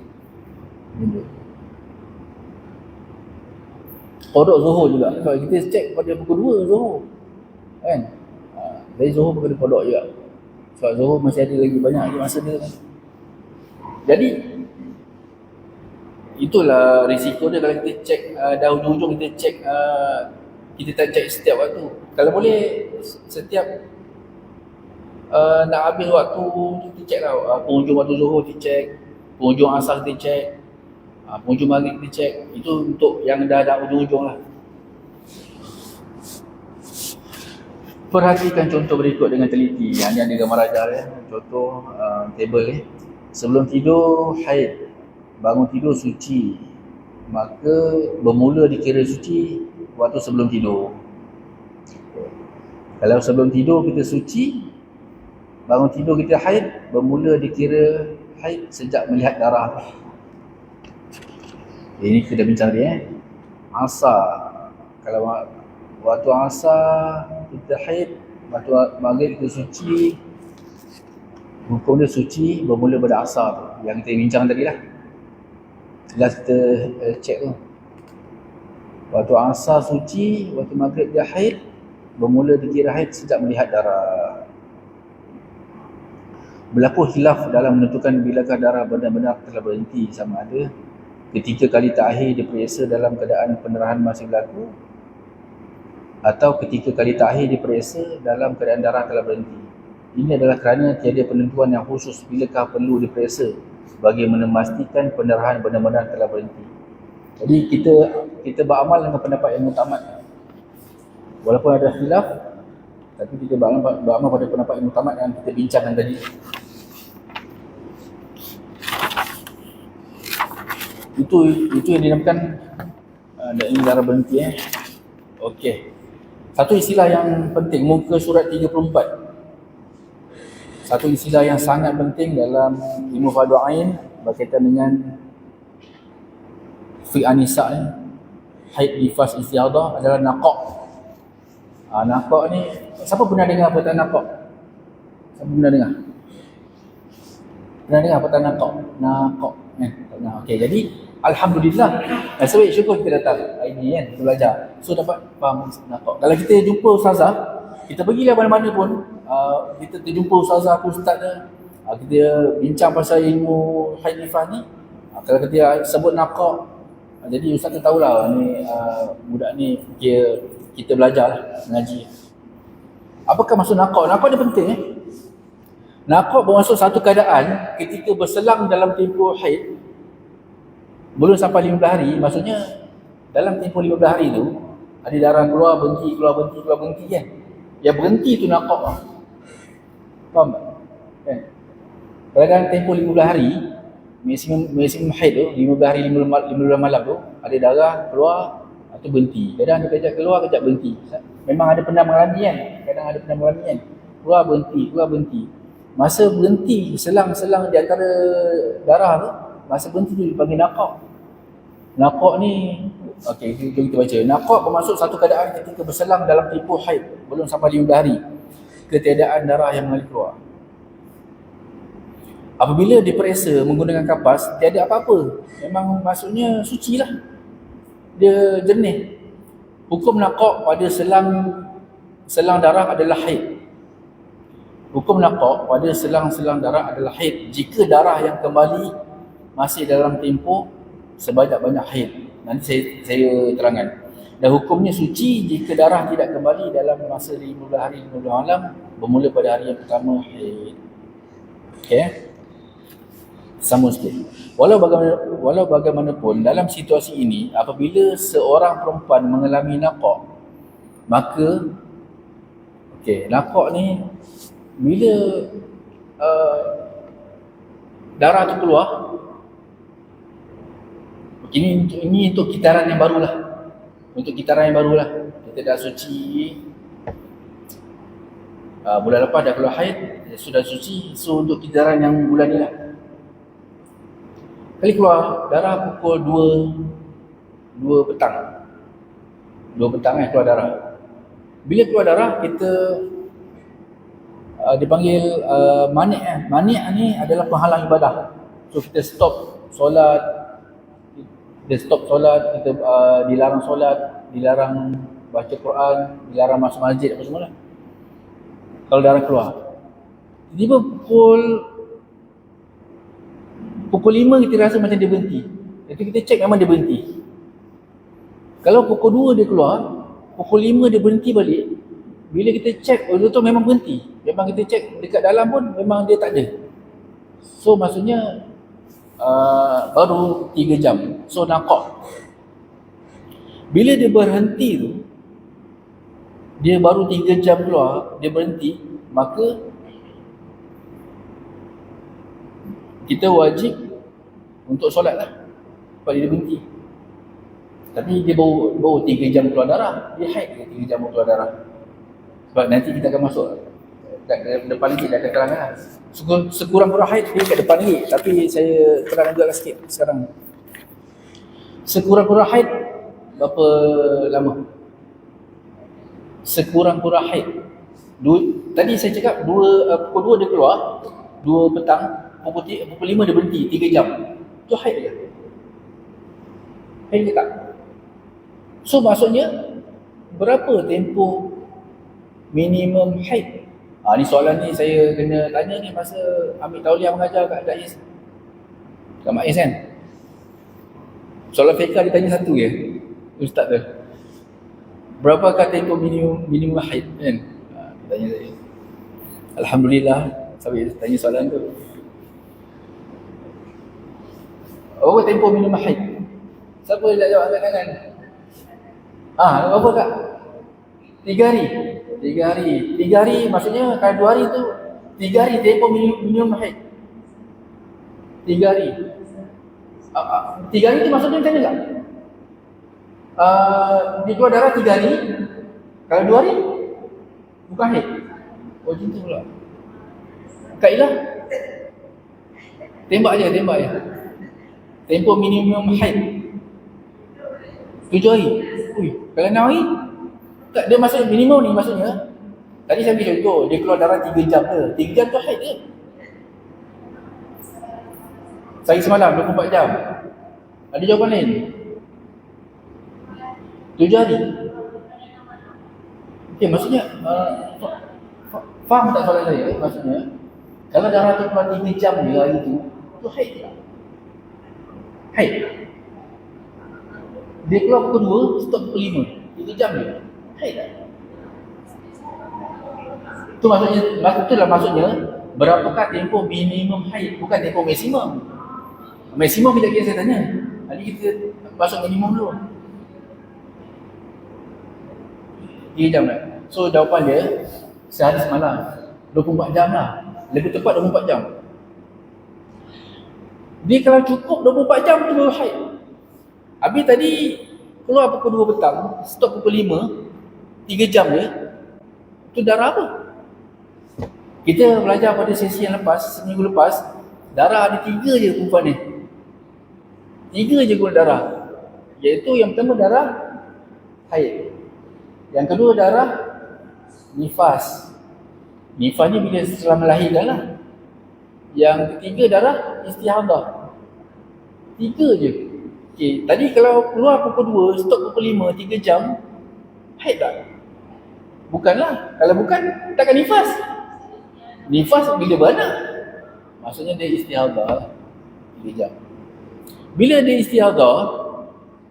Qada Zuhur juga. Kalau kita cek pada pukul 2 Zuhur, kan? Dari Zuhur pun kena qada juga. Sebab Zuhur masih ada lagi banyak lagi masa dia kan. Jadi itulah risiko dia kalau kita cek dah hujung-hujung kita cek, kita tak cek setiap waktu. Kalau boleh setiap nak habis waktu kita cek lah. Penghujung waktu Zuhur kita cek, penghujung Asar kita cek, penghujung Maghrib kita cek. Itu untuk yang dah hujung-hujung lah. Perhatikan contoh berikut dengan teliti. Yang ni ada gambar ajar ya. Contoh table ni. Sebelum tidur haid, bangun tidur suci, maka bermula dikira suci waktu sebelum tidur. Kalau sebelum tidur kita suci, bangun tidur kita haid, bermula dikira haid sejak melihat darah. Ini kita bincang tadi Asar, kalau waktu Asar kita haid, waktu Maghrib kita suci, hukum dia suci bermula pada Asar tu, yang kita bincang tadi lah. Last kita cek tu, waktu Asar suci, waktu Maghrib dia haid, bermula dikira haid sejak melihat darah. Berlaku khilaf dalam menentukan bilakah darah benar-benar telah berhenti, sama ada ketika kali terakhir diperiksa dalam keadaan pendarahan masih berlaku, atau ketika kali terakhir diperiksa dalam keadaan darah telah berhenti. Ini adalah kerana tiada penentuan yang khusus bilakah perlu diperiksa bagi memastikan pendarahan benar-benar telah berhenti. Jadi kita beramal dengan pendapat yang mutamat. Walaupun ada khilaf, tapi kita beramal pada pendapat yang mutamat yang kita bincangkan tadi. Itu yang dinamakan darah berhenti. Okey. Satu istilah yang penting, muka surat 34. Satu istilah yang sangat penting dalam ilmu fardu ain berkaitan dengan fi anisa ni, haid, nifas, istihadah adalah naqa'. Nakok ni, siapa pernah dengar perkataan nakok? Siapa pernah dengar? Pernah dengar perkataan nakok? Nakok. Pernah. Okey, jadi alhamdulillah. Sebab syukur kita datang hari ni kan, kita belajar. So dapat faham nakok. Kalau kita jumpa ustazah, kita pergilah mana-mana pun, kita terjumpa ustazah ke ustaz dia, kita bincang pasal ilmu haid nifas ni, kalau kita sebut nakok, jadi ustaz tu tahulah ni budak ni kita belajar lah, mengaji. Apakah maksud nakok? Nakok ni penting Nakok bermaksud satu keadaan ketika berselang dalam tempoh haid belum sampai 15 hari, maksudnya dalam tempoh 15 hari tu ada darah keluar, berhenti kan. Yang berhenti tu nakok lah. Faham tak? Kan? Kalau dalam tempoh 15 hari, maksimum haid tu 15 hari 15 malam tu ada darah keluar atau berhenti. Kadang dia kejap keluar, kejap berhenti. Memang ada pernah mengalami kan? Kadang ada pernah mengalami kan? Keluar berhenti. Masa berhenti, selang-selang di antara darah tu, masa berhenti tu dipanggil nakok. Nakok ni, okey, kita baca. Nakok bermaksud satu keadaan ketika berselang dalam tempoh haid belum sampai 15 hari, ketiadaan darah yang mengalir keluar. Apabila diperiksa menggunakan kapas, tiada apa-apa. Memang maksudnya suci lah. Dia jernih. Hukum nakok pada selang darah adalah haid. Hukum nakok pada selang-selang darah adalah haid jika darah yang kembali masih dalam tempoh sebanyak-banyak haid. Nanti saya terangkan. Dan hukumnya suci jika darah tidak kembali dalam masa 15 hari 15 malam bermula pada hari yang pertama haid. Okey. Sama sikit. Walau bagaimanapun dalam situasi ini, apabila seorang perempuan mengalami nakok, maka nakok ni bila darah tu keluar, ini untuk kitaran yang barulah. Kita dah suci, bulan lepas dah keluar haid, sudah suci. So untuk kitaran yang bulan ni lah, kali keluar darah pukul 2 petang. 2 petang keluar darah. Bila keluar darah, kita dipanggil manik'. Manik' ni adalah penghalang ibadah. So kita stop solat, kita dilarang solat, dilarang baca Quran, dilarang masuk masjid apa semua lah. Kalau darah keluar, tiba-tiba pukul 5 kita rasa macam dia berhenti. Jadi kita cek memang dia berhenti. Kalau pukul 2 dia keluar, pukul 5 dia berhenti balik. Bila kita cek, betul-betul memang berhenti. Memang kita cek dekat dalam pun memang dia tak ada. So maksudnya baru 3 jam. So nakok. Bila dia berhenti tu, dia baru 3 jam keluar, dia berhenti, maka kita wajib untuk solat lah sebab dia berhenti. Tapi dia baru 3 jam keluar darah, dia haid 3 jam keluar darah. Sebab nanti kita akan masuk kat depan lagi, dah akan terangkan lah. Sekurang-kurang haid dia kat depan lagi, tapi saya terangkan juga sikit sekarang. Sekurang-kurang haid berapa lama? Sekurang-kurang haid tadi saya cakap pukul 2 dia keluar, 2 petang, pukul 5 dia berhenti 3 jam. Itu haid ke? Haid ke tak? So maksudnya berapa tempoh minimum haid? Ni soalan ni saya kena tanya ni masa ambil tauliah mengajar kat Dais, kat Mak Is kan. Soalan fiqah ditanya satu je ustaz tu, berapakah tempoh minimum haid kan? Tanya saya. Alhamdulillah sampai tanya soalan tu. Berapa tempoh minimum haid? Siapa yang nak jawab angkat tangan? Berapa kak? 3 hari. 3 hari maksudnya kalau 2 hari tu 3 hari tempoh minimum haid. 3 hari. 3 hari tu maksudnya macam mana tak? Dia keluar darah 3 hari. Kalau 2 hari bukan haid. Oh macam tu pula. Kak Ilah, tembak je. Tempoh minimum haid 7 hari. Kalau 6 hari Tak, dia maksudnya minimum ni maksudnya. Tadi saya bagi contoh, dia keluar darah 3 jam ke. 3 jam tu haid je. Sehari semalam 24 jam. Ada jawapan lain? 7 hari. Okey, maksudnya faham tak soalan saya? Maksudnya kalau darah tu keluar 3 jam je hari tu haid tak? Haid. Dia keluar pukul 2, stop pukul 5. 3 jam je. Haid tak? Itu maksudnya berapakah tempoh minimum haid, bukan tempoh maksimum. Maksimum kejap lagi saya tanya. Hari kita masuk minimum dulu. 3 jam lah. So jawapan dia sehari semalam 24 jam lah. Lebih tepat 24 jam. Dia kalau cukup 24 jam tu baru haid. Habis tadi keluar pukul 2 petang, stop pukul 5, 3 jam je. Tu darah apa? Kita belajar pada sesi yang lepas, seminggu lepas, darah ada 3 je perempuan ni. 3 je guna darah. Iaitu yang pertama darah haid. Yang kedua darah nifas. Nifas ni bila setelah melahirkan lah. Yang ketiga darah istihadah. 3 je. Okey, tadi kalau keluar pukul 2, stop pukul 5, 3 jam, haid tak? Bukanlah. Kalau bukan, takkan nifas. Nifas bila beranak. Maksudnya dia istihadah 3 jam. Bila dia istihadah,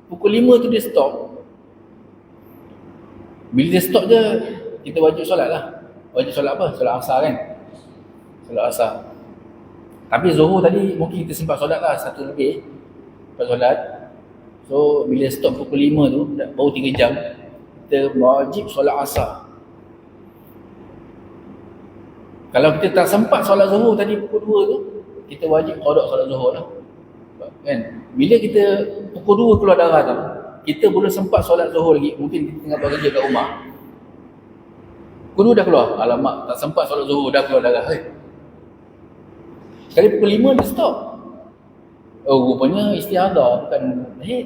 pukul 5 tu dia stop. Bila dia stop je, kita wajib solat lah. Wajib solat apa? Solat asar kan? Solat asar. Tapi Zuhur tadi mungkin kita sempat solat lah 1 lebih. Sempat solat. So bila stop pukul 5 tu, baru 3 jam, kita wajib solat asar. Kalau kita tak sempat solat Zuhur tadi pukul 2 tu, kita wajib qada solat Zuhur lah. Kan? Bila kita pukul 2 keluar darah tu, kita belum sempat solat Zuhur lagi. Mungkin kita tengah bekerja kat rumah, pukul 2 dah keluar. Alamak, tak sempat solat Zuhur, dah keluar darah. Sekali pukul 5 dia stop. Oh, rupanya istihadah, bukan haid.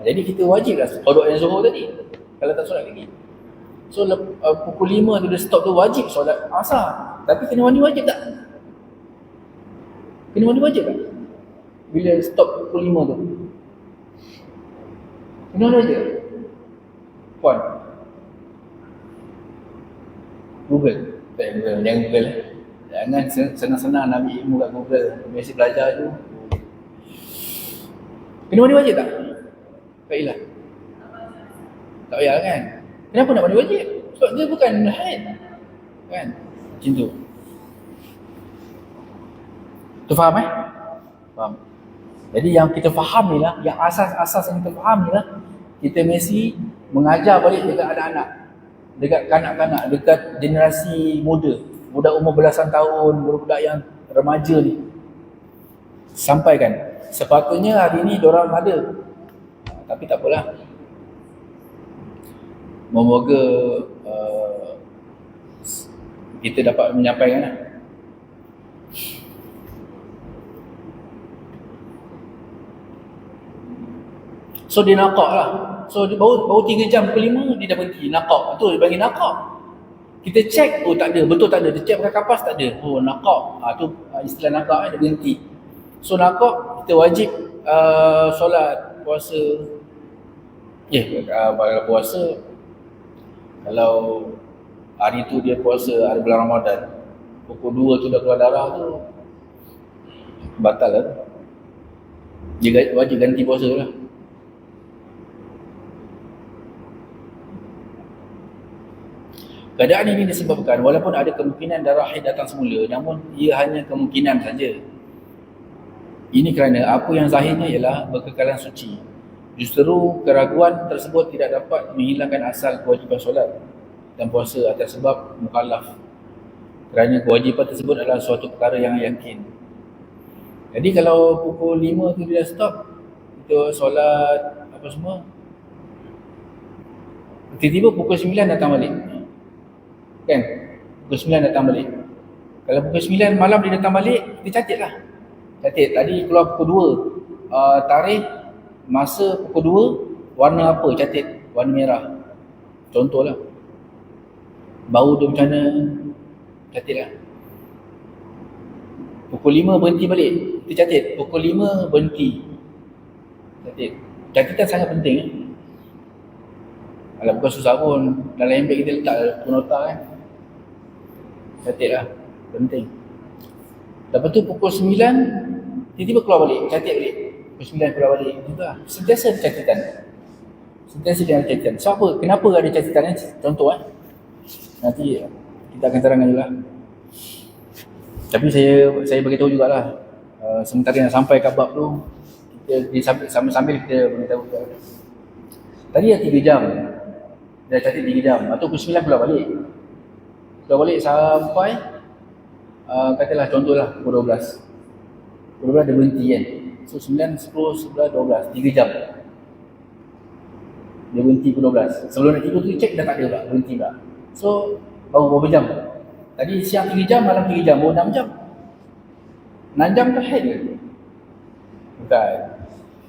Jadi kita wajib lah qada yang Zuhur tadi, kalau tak solat lagi. So pukul 5 tu dia stop tu, wajib solat asar. Tapi kena mandi wajib tak? Kena mandi wajib tak? Bila stop pukul 5 tu, kena mandi wajib tak? Puan Google. Tak Google, jangan Google. Jangan senang-senang nak ambil ilmu kat Google. Biasa belajar tu. Kena mandi wajib tak? Tak payah. Tak payah kan? Kenapa nak mandi wajib? Sebab dia bukan haid. Kan? Macam tu. Tu faham Faham. Jadi yang kita faham ni lah, yang asas-asas yang kita faham ni lah, kita mesti mengajar balik dekat anak-anak, dekat kanak-kanak, dekat generasi muda, budak umur belasan tahun, budak yang remaja ni. Sampaikan. Sepatutnya hari ni diorang ada, tapi tak apalah. Moga-moga kita dapat menyampaikan lah. So dia nakak lah. So dia baru 3 jam ke 5 dia dah berhenti. Nakak. Tu dia panggil nakak. Kita check, oh tak ada, betul tak ada. Dia check pakai kapas, tak ada. Oh nakak. Tu istilah nakak dia berhenti. So nakak, kita wajib solat, puasa. Kalau puasa, kalau hari tu dia puasa, hari bulan Ramadan, pukul 2 tu dah keluar darah tu, batal lah. Dia wajib ganti puasa lah. Keadaan ini disebabkan walaupun ada kemungkinan darah haid datang semula, namun ia hanya kemungkinan saja. Ini kerana apa yang zahirnya ialah berkekalan suci. Justru keraguan tersebut tidak dapat menghilangkan asal kewajipan solat dan puasa atas sebab mukallaf. Kerana kewajipan tersebut adalah suatu perkara yang yakin. Jadi kalau pukul 5 tu dia stop, kita solat apa semua, tiba-tiba pukul 9 datang balik. Kan? Pukul 9 datang balik. Kalau pukul 9 malam dia datang balik, kita catat lah. Catat, tadi keluar pukul 2, tarikh, masa pukul 2, warna apa? Catat, warna merah. Contohlah, bau dia macam mana, catat lah. Pukul 5 berhenti balik, kita catat. Pukul 5 berhenti, catat. Catatan sangat penting. Alah, bukan susah pun, dalam handbag kita letak nota kan. Catat lah, penting. Lepas tu pukul 9 tiba-tiba keluar balik, catat balik. Pukul 9 keluar balik, itu lah. Sentiasa ada catatan. Sentiasa ada catatan. So apa? Kenapa ada catatan ni? Contoh nanti kita akan terangkan juga. Tapi saya beritahu jugalah, sementara nak sampai kat bab tu, kita sambil-sambil kita beritahu juga. Tadi dah 3 jam, dah catat 3 jam, atau pukul 9 keluar balik. Keluar balik sampai katalah contohlah pukul 12. Pukul 12 dia berhenti kan. So 9, 10, 11, 12, 3 jam. Dia berhenti pukul 12. Sebelum nak tidur tu cek dah tak ada pula, berhenti pula. So baru berapa jam? Tadi siang 3 jam, malam 3 jam, baru 6 jam. 6 jam tu haid ke? Bukan.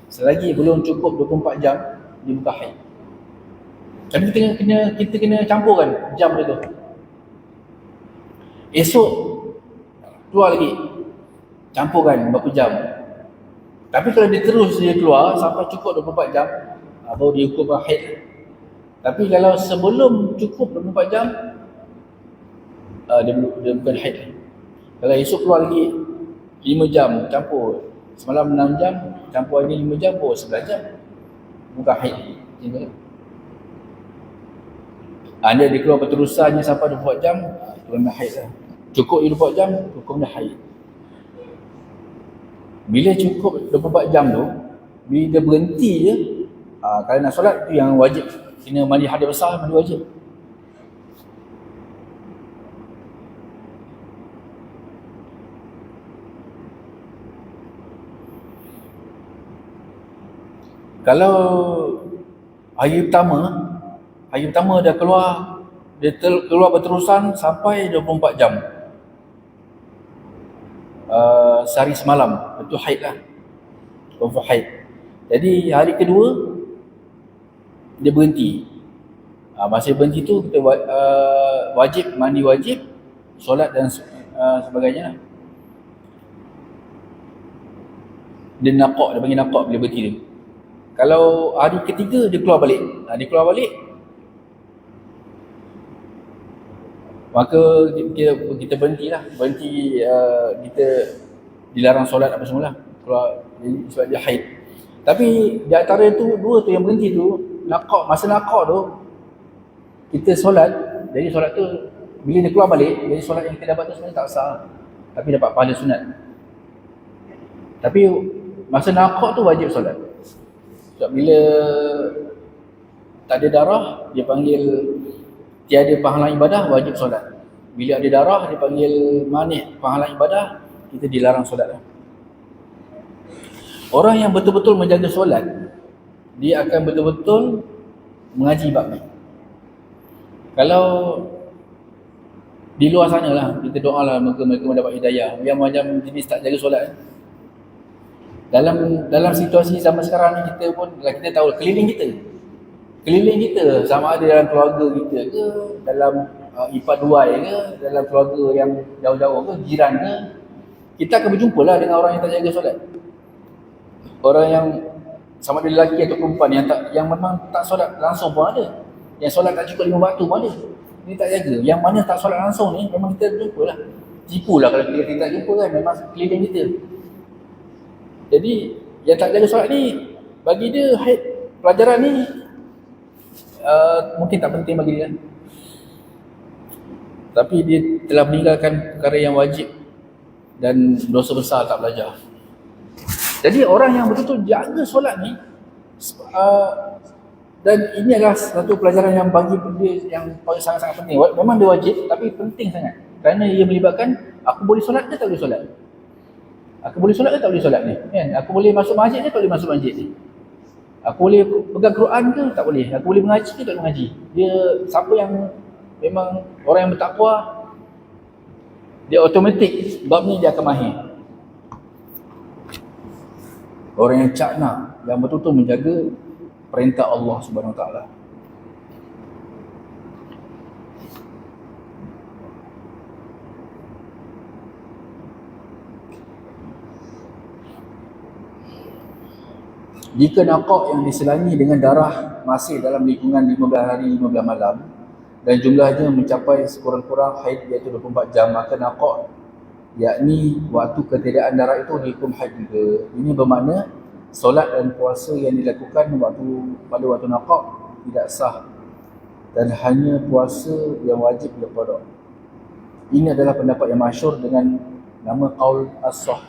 Selagi belum cukup 24 jam, dia bukan haid. Tapi kita kena campurkan jam dia tu. Esok keluar lagi, campurkan berapa jam. Tapi kalau dia keluar sampai cukup 24 jam, baru dia hukum haid. Tapi kalau sebelum cukup 24 jam, dia bukan haid. Kalau esok keluar lagi 5 jam, campur. Semalam 6 jam, campur lagi 5 jam, 11 jam. Bukan haid. Dia keluar berterusannya sampai 24 jam, itu memang haid lah. Cukup 24 jam, hukumnya haid. Bila cukup 24 jam tu, bila dia berhenti je, kalau nak solat tu yang wajib, kena mandi hadas besar, mandi wajib. Kalau hari pertama dah keluar, dia keluar berterusan sampai 24 jam, sehari semalam, itu haid lah, confirm haid. Jadi hari kedua dia berhenti. Masa berhenti tu kita wajib, mandi wajib, solat dan sebagainya lah. Dia nampak, dia panggil nampak bila berhenti dia. Kalau hari ketiga dia keluar balik, maka kita berhentilah. Kita dilarang solat apa semua lah, keluar sebab dia haid. Tapi di antara itu, dua tu yang berhenti tu, masa nakak tu kita solat. Jadi solat tu bila dia keluar balik, jadi solat yang kita dapat tu sebenarnya tak sah, tapi dapat pahala sunat. Tapi masa nakak tu wajib solat. Sebab bila tak ada darah, dia panggil tiada pahala ibadah, wajib solat. Bila ada darah, dia panggil manik pahala ibadah, kita dilarang solat lah. Orang yang betul-betul menjaga solat, dia akan betul-betul mengaji bab ni. Kalau di luar sana lah, kita doa lah mereka mendapat hidayah. Yang macam jenis tak jaga solat, dalam situasi zaman sekarang ni, kita pun kita tahu keliling kita sama ada dalam keluarga kita ke, dalam ipar duai ke, dalam keluarga yang jauh-jauh ke, jiran ke, kita akan berjumpa lah dengan orang yang tak jaga solat. Orang yang sama ada lelaki atau perempuan yang memang tak solat langsung pun ada. Yang solat tak cukup 5 waktu pun ada. Dia tak jaga. Yang mana tak solat langsung ni, memang kita berjumpa lah. Tipu lah kalau kita tak jumpa kan, memang keliling kita. Jadi yang tak jaga solat ni, bagi dia pelajaran ni mungkin tak penting bagi dia, tapi dia telah meninggalkan perkara yang wajib dan dosa besar tak belajar. Jadi orang yang betul-betul jaga solat ni, dan ini adalah satu pelajaran yang bagi dia yang sangat-sangat penting. Memang dia wajib, tapi penting sangat, kerana ia melibatkan aku boleh solat ke tak boleh solat. Aku boleh solat ke tak boleh solat ni, kan? Aku boleh masuk masjid ke tak boleh masuk masjid ni. Aku boleh pegang Quran ke tak boleh. Aku boleh mengaji ke tak boleh mengaji. Dia, siapa yang memang orang yang bertakwa, dia automatik bab ni dia akan mahir. Orang yang cakna, yang betul-betul menjaga perintah Allah Subhanahu Wa Taala. Jika nakak yang diselangi dengan darah masih dalam lingkungan 15 hari 15 malam dan jumlahnya mencapai sekurang-kurang haid iaitu 24 jam, maka nakak yakni waktu ketiadaan darah itu dihukum haid juga. Ini bermakna solat dan puasa yang dilakukan pada waktu nakak tidak sah dan hanya puasa yang wajib diqada. Ini adalah pendapat yang masyhur dengan nama qaul as-sah.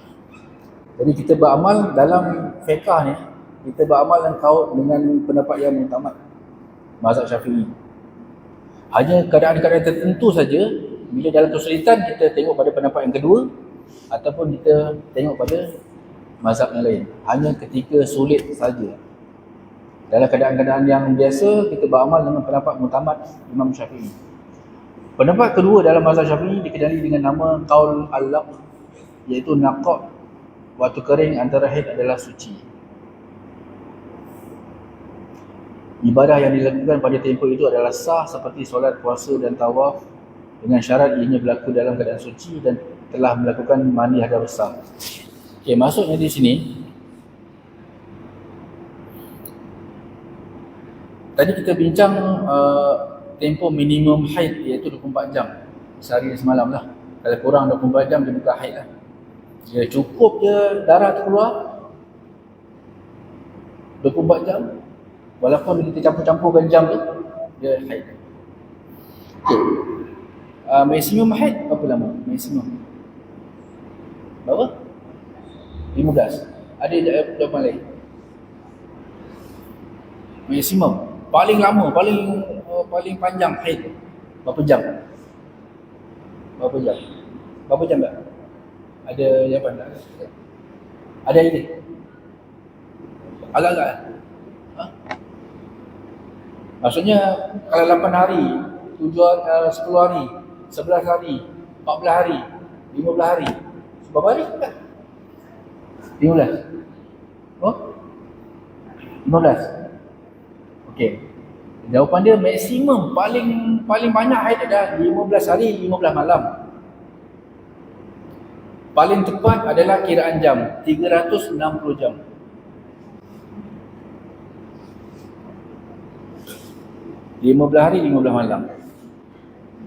Jadi kita beramal dalam fiqh ni, kita beramal dengan pendapat yang muktamad mazhab Syafi'i. Hanya keadaan-keadaan tertentu saja, bila dalam kesulitan kita tengok pada pendapat yang kedua ataupun kita tengok pada mazhab yang lain. Hanya ketika sulit saja. Dalam keadaan-keadaan yang biasa kita beramal dengan pendapat muktamad Imam Syafi'i. Pendapat kedua dalam mazhab Syafi'i dikenali dengan nama qaul al-laq, iaitu nakak waktu kering antara haid adalah suci. Ibadah yang dilakukan pada tempoh itu adalah sah seperti solat, puasa dan tawaf dengan syarat ianya berlaku dalam keadaan suci dan telah melakukan mandi hadas besar. Okey, maksudnya di sini tadi kita bincang tempoh minimum haid iaitu 24 jam sehari dan semalam lah. Kalau kurang 24 jam dia bukan haid lah. Dia cukup je darah tu keluar 24 jam, walaupun kita campur-campurkan jam tu, dia haid. Okay. Maksimum haid berapa lama? Maksimum berapa? 15. Ada jawapan lain? Maksimum paling lama, paling panjang haid berapa jam? Berapa jam? Berapa jam tak? Ada jawapan tak? Ada idea? Agak-agak kan? Maksudnya kalau 8 hari, 10 hari, 11 hari, 14 hari, 15 hari, berapa hari kan? 15. Oh? 15. Okey. Jawapan dia maksimum paling banyak haid adalah 15 hari, 15 malam. Paling tepat adalah kiraan jam, 360 jam. Lima belas hari, 15 malam.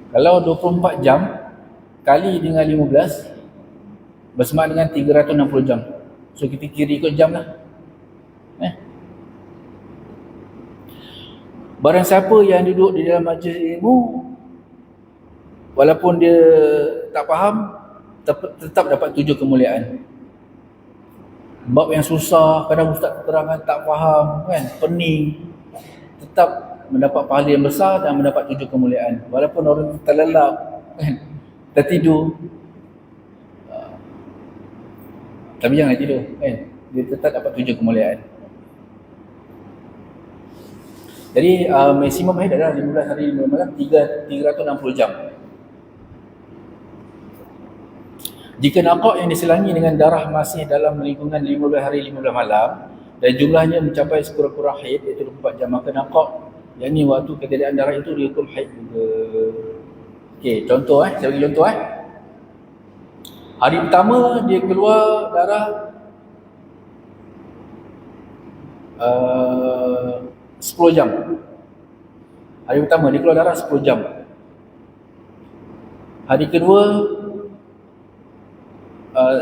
Kalau 24 jam kali dengan 15 bersama dengan 360 jam. So kita kira ikut jam lah. Barang siapa yang duduk di dalam majlis ilmu, walaupun dia tak faham, tetap dapat 7 kemuliaan. Bab yang susah, kadang ustaz terangkan tak faham kan, pening, tetap mendapat pahala yang besar dan mendapat 7 kemuliaan. Walaupun orang terlelap kan, tertidur, tapi jangan tidur kan, dia tetap dapat 7 kemuliaan. Jadi maksimum haid adalah 15 hari 15 malam, 360 jam. Jika nakak yang diselangi dengan darah masih dalam lingkungan 15 hari 15 malam dan jumlahnya mencapai sekurang-kurang haid iaitu 24 jam, maka nakak yakni waktu ketiadaan darah itu dihukum haid juga. Okey, contoh saya bagi contoh Hari pertama dia keluar darah 10 jam. Hari pertama dia keluar darah 10 jam. Hari kedua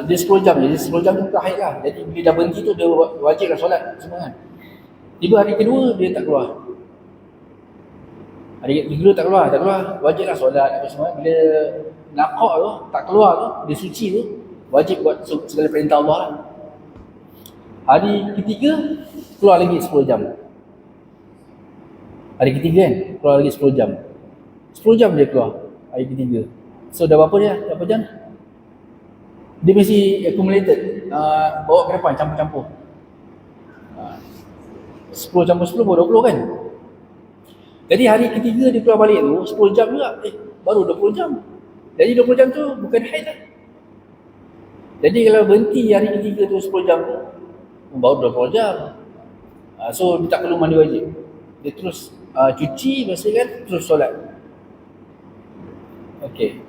dia 10 jam. Jadi 10 jam tu bukan haid lah. Jadi bila dah berhenti tu dia wajib lah solat semua kan. Tiba hari kedua dia tak keluar. Hari kedua tak keluar, wajib lah solat apa semua. Bila nakak tu tak keluar tu, dia suci tu, wajib buat segala perintah Allah lah. Hari ketiga keluar lagi 10 jam. Hari ketiga kan, keluar lagi 10 jam. 10 jam dia keluar hari ketiga. So dah berapa dia? Berapa jam? Dia mesti accumulated, bawa ke depan, campur-campur. 10 campur 10 baru 20 kan. Jadi hari ketiga dia keluar balik tu 10 jam juga. Baru 20 jam. Jadi 20 jam tu bukan haid lah. Jadi kalau berhenti hari ketiga tu 10 jam tu, baru 20 jam. So dia tak perlu mandi wajib. Dia terus cuci, bersihkan, terus solat. Okey.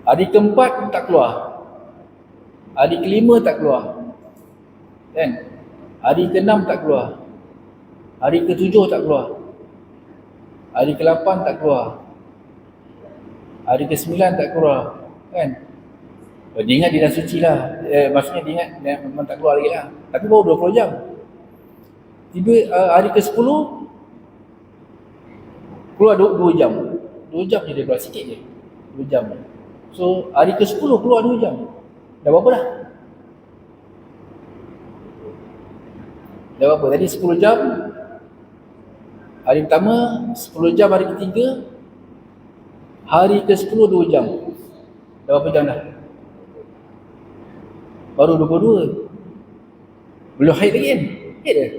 Hari keempat tak keluar. Hari kelima tak keluar. Kan? Hari ke-6 tak keluar. Hari ke-7 tak keluar. Hari ke-8 tak keluar. Hari ke-9 tak keluar. Kan? Dia ingat dia dah suci lah. Maksudnya dia ingat dia memang tak keluar lagi lah. Tapi baru 20 jam. Tiba hari ke-10 keluar 2 jam. 2 jam je dia keluar, sikit je. 2 jam. So hari ke-10 keluar 2 jam. Dah berapa dah? Dah berapa? Tadi 10 jam. Hari pertama 10 jam, hari ketiga hari ke-10 2 jam. Dah berapa jam dah? Baru 22. Belum haid lagi kan? Haid dah.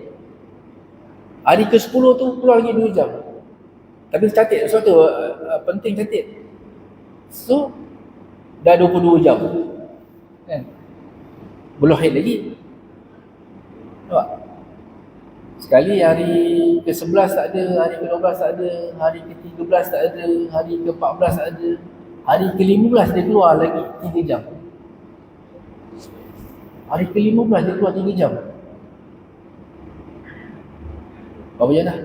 Hari ke-10 tu keluar lagi 2 jam. Tapi catat, sebab tu penting catat. So dah 22 jam kan? Belum haid lagi. Nampak? Sekali hari ke-11 tak ada, hari ke-12 tak ada, hari ke-13 tak ada, hari ke-14 tak ada, hari ke-15 dia keluar lagi 3 jam. Hari ke-15 dia keluar 3 jam. Berapa jam dah?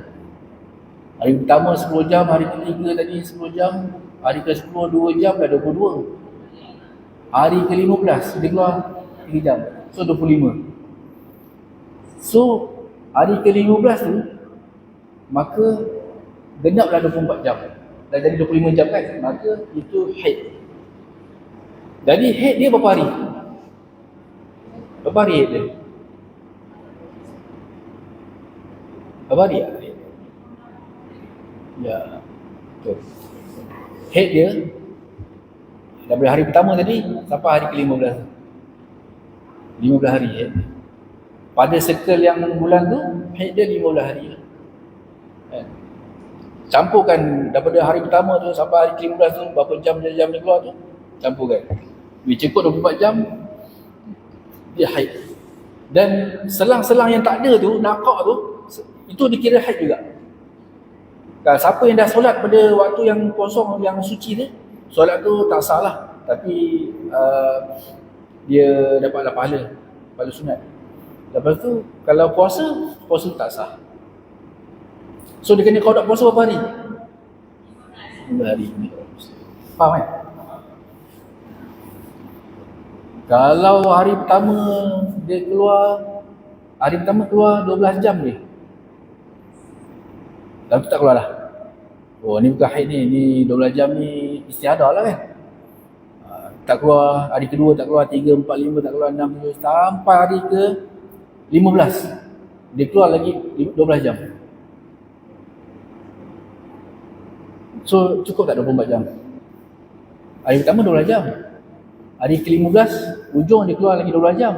Hari pertama 10 jam, hari ketiga tadi 10 jam, hari ke-10 2 jam, dah 22. Hari ke-15 dia keluar 3 jam. So 25. So hari ke-15 tu maka genaplah 24 jam. Dah jadi 25 jam kan? Maka itu haid. Jadi haid dia berapa hari? Berapa hari haid dia? Berapa hari ya? Ya, betul. Haid dia daripada hari pertama tadi sampai hari ke-15. 15 hari haid. Pada circle yang bulan tu, haid dia 15 hari. Campurkan daripada hari pertama tu sampai hari ke-15 tu, berapa jam dia keluar tu, campurkan. Bila cukup 24 jam, dia haid. Dan selang-selang yang tak ada tu, nakak tu, itu dikira haid juga. Kalau siapa yang dah solat pada waktu yang kosong, yang suci tu, solat tu tak sah lah. Tapi dia dapatlah pahala sunat. Lepas tu, kalau puasa tak sah. So dia kena qada puasa berapa hari? 5 hari. Faham kan? Kalau hari pertama dia keluar, hari pertama keluar 12 jam dia. Lepas tu tak keluar lah. Oh ni bukan haid ni 12 jam ni istihadah lah kan. Tak keluar, hari kedua tak keluar, 3, 4, 5 tak keluar, 6, 7, sampai hari ke 15 dia keluar lagi 12 jam. So cukup tak 24 jam? Hari pertama 12 jam, hari ke-15 ujung dia keluar lagi 12 jam.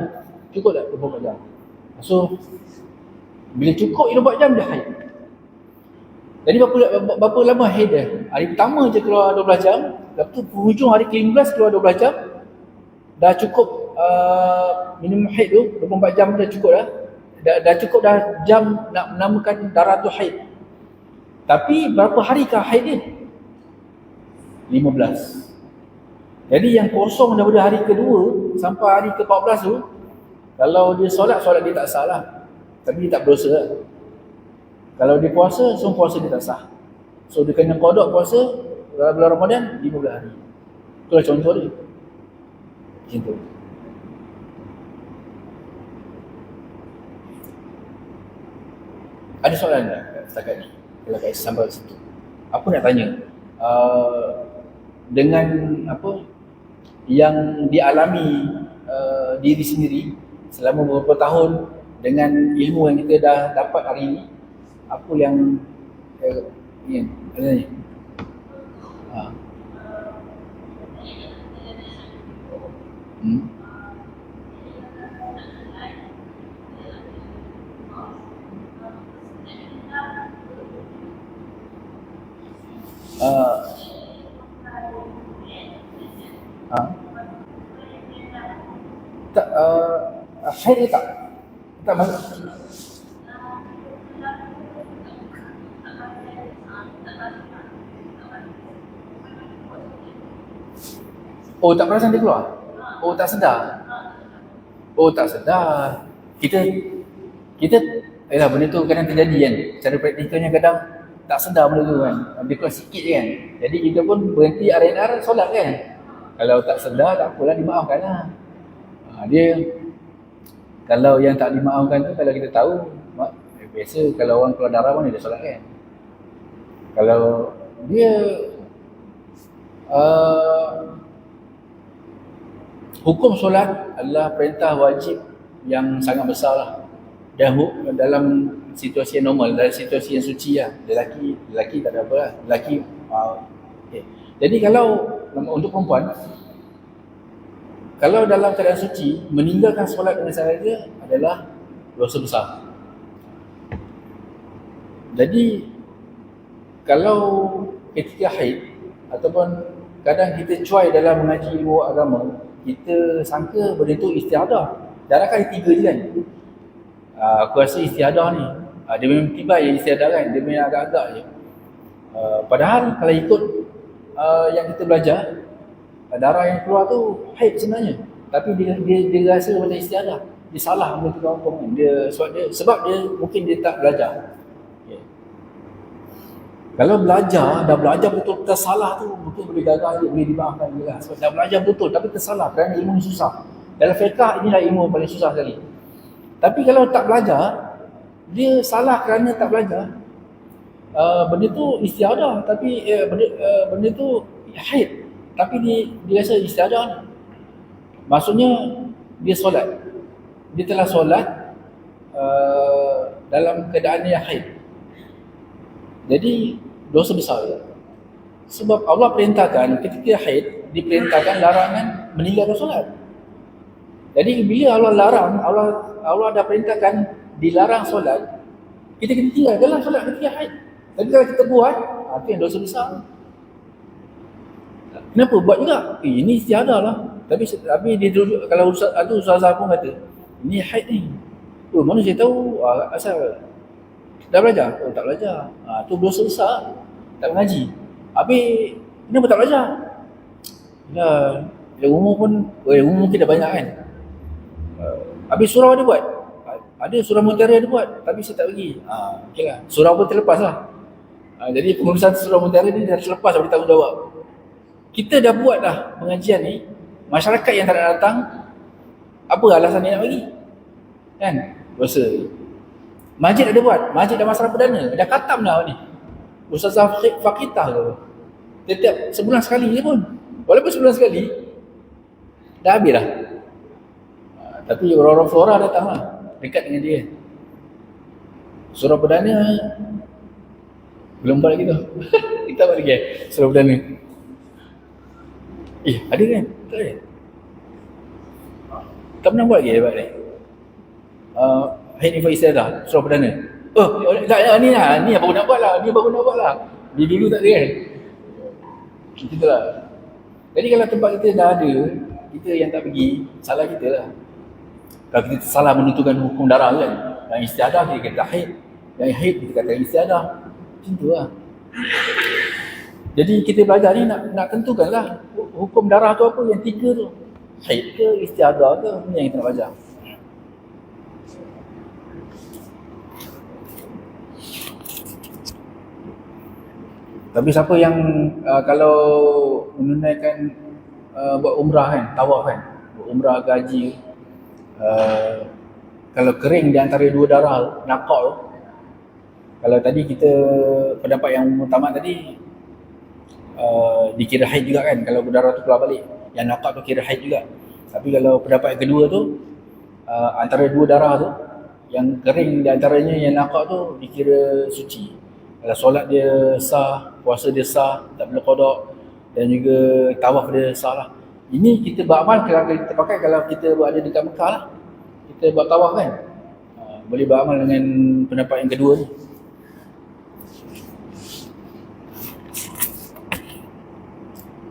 Cukup tak 24 jam? So bila cukup 24 jam dia haid. Jadi berapa lama haid dia? Hari pertama je keluar 12 jam, lepas tu hujung hari ke-15 keluar 12 jam. Dah cukup minimum haid tu 24 jam dah cukup dah. Dah cukup dah jam nak menamakan darah tu haid. Tapi berapa hari kah haid dia? 15. Jadi yang kosong daripada hari kedua sampai hari ke-14 tu, kalau dia solat dia tak sah lah. Tapi dia tak berdosa lah. Kalau dia puasa, puasa dia tak sah. So dia kena qada puasa bulan Ramadan 15 hari. Itulah contoh dia. Macam tu. Ada soalan tak setakat ni? Kalau kat sampai situ. Apa nak tanya? Dengan apa yang dialami diri sendiri selama beberapa tahun dengan ilmu yang kita dah dapat hari ini, apa yang ingin ada tanya? Tak haid dia tak masuk. Oh tak perasan dia keluar? Oh tak sedar? Oh tak sedar. Kita Kita benda tu kadang terjadi kan. Cara praktikalnya kadang tak sedar benda tu kan. Dia keluar sikit je kan. Jadi kita pun berhenti R&R solat kan. Kalau tak sedar tak apalah, dimaafkan lah. Dia kalau yang tak dimaafkan tu, kalau kita tahu, biasa kalau orang keluar darah pun dia solat kan. Kalau dia hukum solat adalah perintah wajib yang sangat besar lah. Dan dalam situasi yang normal, dalam situasi yang suci lah. Lelaki tak ada apa lah. Lelaki okay. Jadi kalau untuk perempuan, kalau dalam keadaan suci, meninggalkan solat dengan sengaja adalah dosa besar. Jadi kalau ketika haid ataupun kadang kita cuai dalam mengaji ilmu agama, kita sangka benda tu istiadah. Darah kan 3 je kan. Aku rasa istiadah ni dia memang tiba yang istiadah kan, dia memang agak-agak je. Padahal kalau ikut yang kita belajar, darah yang keluar tu haid sebenarnya, tapi dia rasa macam istiadah. Dia salah benda tu kawan kan. Sebab dia mungkin dia tak belajar. Okay. Kalau dah belajar betul tersalah tu, mungkin boleh gagal, boleh dimaafkan juga. Sebab dah belajar betul tapi tersalah kerana ilmu ni susah. Dalam fiqh inilah ilmu paling susah sekali. Tapi kalau tak belajar, dia salah kerana tak belajar, benda tu istiadah, tapi benda tu haid, tapi dia rasa istiadah. Maksudnya dia solat, dia telah solat dalam keadaan yang haid. Jadi dosa besar. Sebab Allah perintahkan ketika haid, diperintahkan larangan meninggalkan solat. Jadi bila Allah larang, Allah dah perintahkan dilarang solat, kita kena tinggalkanlah solat ketika haid. Tapi kalau kita buat, itu yang dosa besar. Kenapa buat juga? Ini istiadah lah. Tapi dia duduk, kalau ustazah pun kata, ini haid ni. Mana saya tahu asal dah belajar? Tak belajar. Tu dosa besar. Tak mengaji. Habis kenapa tak belajar? Umur pun mungkin dah banyak kan. Habis surau dia buat. Ada surah Mutiara dia buat, tapi saya tak pergi. Okeylah. Surau pun terlepas lah. Jadi pengurusan surah Mutiara ni dah terlepas dari tanggungjawab. Kita dah buat dah pengajian ni, masyarakat yang tak nak datang, apa alasan dia nak bagi? Kan? Dosa. Masjid ada buat, masjid dah masalah perdana, dah khatam dah ni. Ustazah Faqitah tu. Setiap sebulan sekali je pun. Walaupun sebulan sekali, dah habis dah. Tapi orang-orang Flora datang lah, dekat dengan dia. Surah perdana belum buat lagi tu. Kita buat lagi surah perdana. Ada kan? Tak ada. Tak pernah buat lagi buat ni. Haid Nifah Istiadah, surah perdana. Ni baru nak buat lah. Dia dulu tak ada kan? Kita lah. Jadi kalau tempat kita dah ada, kita yang tak pergi, salah kita lah. Kalau kita salah menentukan hukum darah kan, yang istiadah kita kata haid, yang haid kita kata istiadah. Macam tu lah. Jadi kita belajar ni nak tentukan lah hukum darah tu apa, yang 3 tu, haid ke istiadah ke, ni yang kita nak belajar. Tapi siapa yang kalau menunaikan buat umrah kan, tawaf kan, buat umrah ke haji, kalau kering di antara 2 darah nakak tu, kalau tadi kita pendapat yang utama tadi dikira haid juga kan, kalau darah tu keluar balik, yang nakak tu kira haid juga. Tapi kalau pendapat yang kedua tu, antara 2 darah tu, yang kering di antaranya yang nakak tu dikira suci. Kalau solat dia sah, puasa dia sah, tak perlu qada, dan juga tawaf dia sah lah. Ini kita beramal kalau kita pakai, kalau kita ada dekat Mekah lah, kita buat tawaf kan, boleh beramal dengan pendapat yang kedua ni.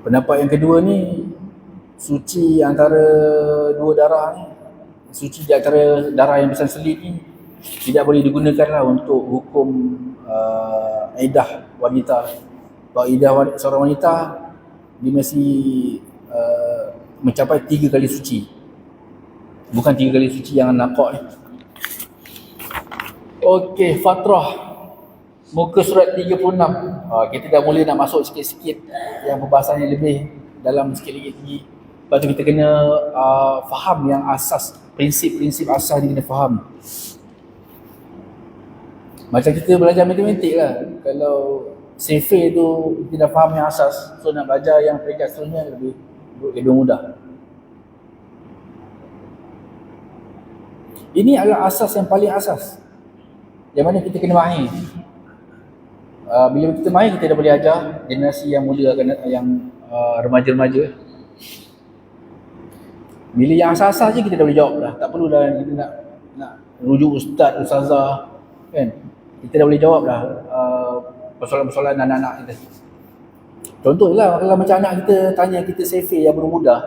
Pendapat yang kedua ni, suci antara 2 darah ni, suci di antara darah yang berselit ni, tidak boleh digunakan lah untuk hukum iddah wanita. Kalau iddah seorang wanita, dia mesti mencapai 3 kali suci, bukan 3 kali suci yang nakak ni. Okey, fatrah. Muka surat 36. Kita dah mula nak masuk sikit-sikit yang pembahasan yang lebih dalam sikit lagi. Lepas tu kita kena faham yang asas, prinsip-prinsip asas ni kena faham. Macam kita belajar matematik lah. Kalau survey tu kita dah faham yang asas, so nak belajar yang peringkat seterusnya lebih mudah. Ini adalah asas yang paling asas, yang mana kita kena mahir. Bila kita mahir, kita dah boleh ajar generasi yang muda, yang remaja-remaja. Bila yang asas-asas je kita dah boleh jawab dah. Tak perlu dah kita nak rujuk ustaz, ustazah, kan? Kita dah boleh jawab dah persoalan-persoalan anak-anak kita. Contohlah, kalau macam anak kita tanya kita survey yang mudah,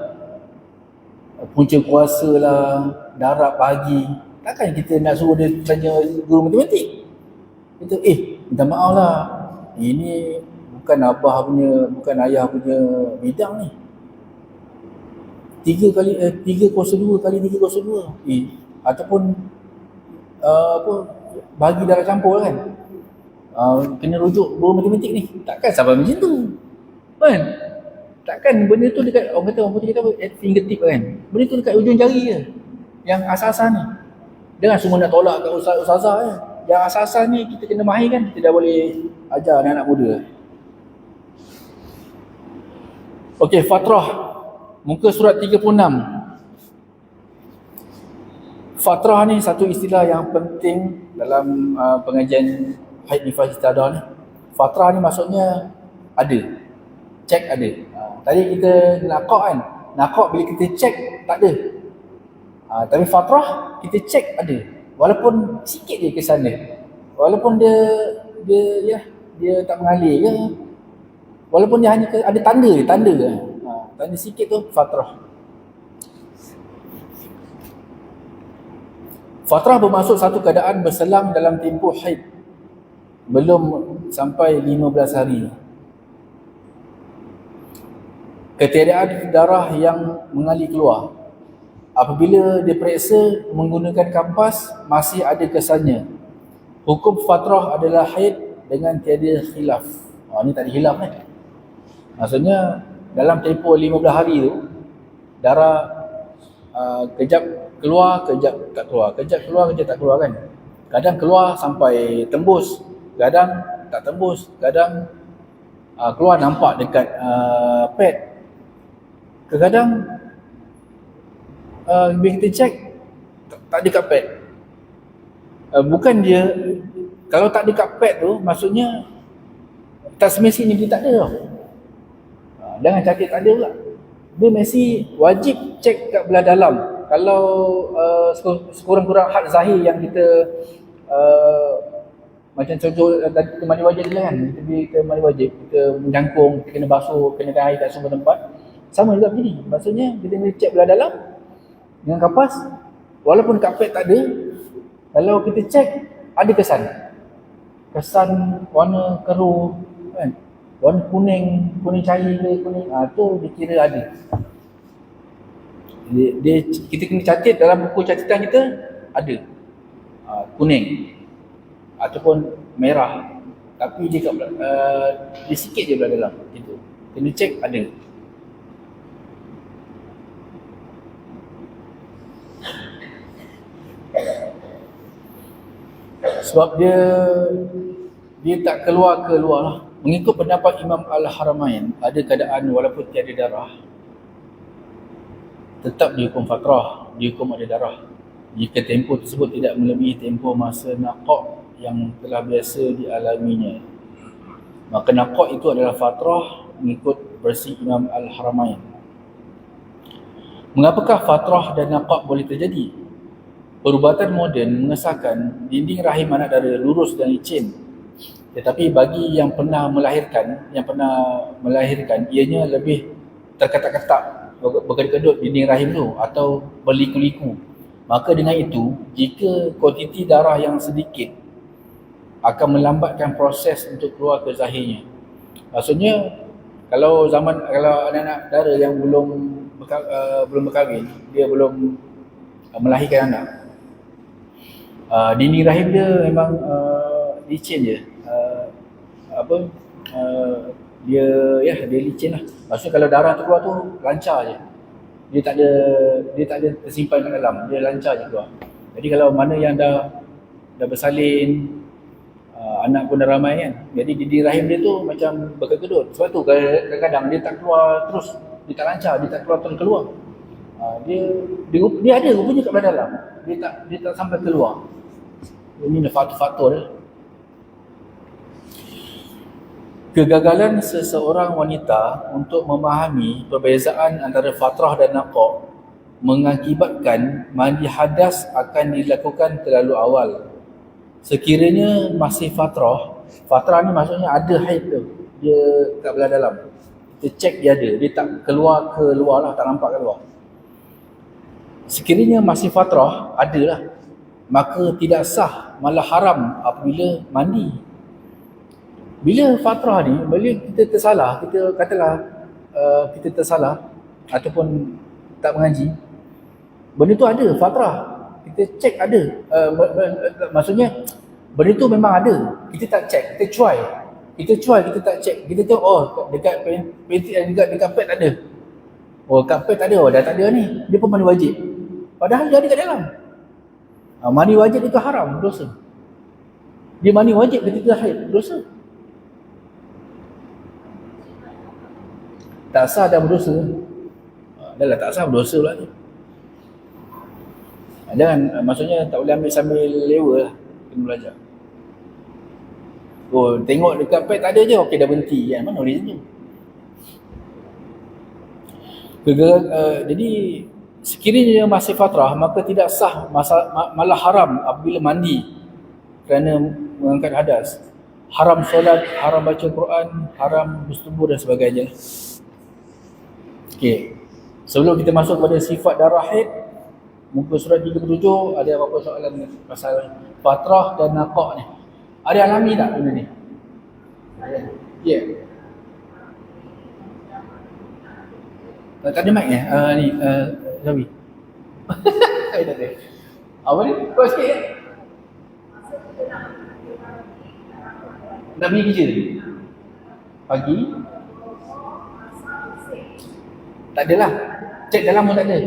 punca kuasa lah, darab pagi, takkan kita nak suruh dia tanya guru matematik. Kita minta maaf lah, ini bukan abah punya, bukan ayah punya bidang ni. 3 kali 3 kuasa 2 kali 3 kuasa 2. Ataupun bagi darab campur kan. Kena rujuk guru matematik ni. Takkan sampai macam tu. Kan? Takkan benda tu dekat, orang putih kata at fingertip kan. Benda tu dekat ujung jari je. Yang asas-asas ni. Jangan semua nak tolak kat ustazah kan. Yang asas-asas ni kita kena mahir kan, kita dah boleh ajar anak-anak muda. Okey, fatrah. Muka surat 36. Fatrah ni satu istilah yang penting dalam pengajian haid nifas istiadah ni. Fatrah ni maksudnya ada. Cek ada. Tadi kita nakak kan. Nakak bila kita cek tak ada. Tapi fatrah kita cek ada. Walaupun sikit je kesan dia. Walaupun dia tak mengalir ke. Walaupun dia hanya ada tanda je, tanda sikit tu fatrah. Fatrah bermaksud satu keadaan berselang dalam tempoh haid belum sampai 15 hari. Ketiadaan darah yang mengalir keluar. Apabila diperiksa menggunakan kampas, masih ada kesannya. Hukum fatrah adalah haid dengan tiada khilaf. Ni tak ada khilaf ni. Maksudnya dalam tempoh 15 hari tu, darah kejap keluar, kejap tak keluar. Kejap keluar, kejap tak keluar kan. Kadang keluar sampai tembus, kadang tak tembus, kadang keluar nampak dekat pad. Kadang bila kita cek tak ada kat pad. Bukan dia, kalau tak ada kat pad tu maksudnya tak semestinya dia tak ada tau. Jangan cakap tak ada pula. Dia mesti wajib cek kat belah dalam. Kalau sekurang-kurang had zahir yang kita macam contoh tadi kita mandi wajib kan. Kita mandi wajib, kita menjangkung, kita kena basuh, kena air kat semua tempat. Sama juga begini. Maksudnya kita kena cek belah dalam dengan kapas. Walaupun kat pad tak ada, kalau kita cek ada kesan. Kesan warna keruh kan. Warna kuning cair ke kuning, tu dikira ada. Kita kena catat dalam buku catatan kita ada kuning ataupun merah, tapi dia sikit je belah dalam gitu. Kena cek ada. Sebab dia tak keluar lah. Mengikut pendapat Imam Al-Haramain, ada keadaan walaupun tiada darah, tetap dihukum fatrah, dihukum ada darah, jika tempoh tersebut tidak melebihi tempoh masa naqaq yang telah biasa dialaminya. Maka naqaq itu adalah fatrah mengikut versi Imam Al-Haramain. Mengapakah fatrah dan naqaq boleh terjadi? Perubatan moden mengesahkan dinding rahim anak dara lurus dan licin. Tetapi bagi yang pernah melahirkan, ianya lebih terketak-ketak, berkedut-kedut dinding rahim tu atau berliku-liku. Maka dengan itu, jika kuantiti darah yang sedikit akan melambatkan proses untuk keluar ke zahirnya. Maksudnya kalau anak-anak dara yang belum berkahwin, dia belum melahirkan anak, Dinding rahim dia memang licin je. Apa dia dia licin lah. Maksudnya kalau darah tu keluar tu lancar je. Dia tak ada tersimpan kat dalam. Dia lancar je keluar. Jadi kalau mana yang dah bersalin, anak pun dah ramai kan. Jadi dinding rahim dia tu macam berkedut. Sebab tu kadang-kadang dia tak keluar terus. Dia tak lancar, dia tak keluar. Dia ada rupanya kat dalam. Dia tak sampai keluar. Ini faktor dia. Kegagalan seseorang wanita untuk memahami perbezaan antara fatrah dan naqah mengakibatkan mandi hadas akan dilakukan terlalu awal. Sekiranya masih fatrah ni maksudnya ada haid tu, dia kat belah dalam. Kita cek dia ada, dia tak keluar lah, tak nampak keluar. Sekiranya masih fatrah, adalah, maka tidak sah, malah haram apabila mandi. Bila fatrah ni, bila kita tersalah, kita katalah kita tersalah ataupun tak mengaji, benda tu ada, fatrah. Kita cek ada. Maksudnya, benda tu memang ada. Kita tak cek, kita try, kita tak cek. Kita tengok, oh dekat dekat pad tak ada. Oh kat pad tak ada, oh dah tak ada ni. Dia pun mandi wajib. Padahal dia ada kat dalam. Mandi wajib itu haram, dosa. Dia mandi wajib ketika haid, dosa. Tak sah dan berdosa. Dah lah tak sah, berdosa pula tu. Jangan, maksudnya tak boleh ambil sambil lewa lah. Kena belajar. Oh, tengok dekat pad tak ada je, okey dah berhenti kan. Mana boleh macam tu? Jadi sekiranya masih fatrah, maka tidak sah, malah haram apabila mandi kerana mengangkat hadas. Haram solat, haram baca Quran, haram bersetubuh dan sebagainya. Okey. Sebelum kita masuk kepada sifat darah haid, muka surat 37 ada apa-apa soalan pasal fatrah dan naqah ni? Ada alami tak benda ni? Ya. Tak ada mic ni? Zawi. Tak ada. Apa ni? Kau sikit ya? Nak pergi kerja? Pagi? Tak adalah. Cek dalam pun tak ada.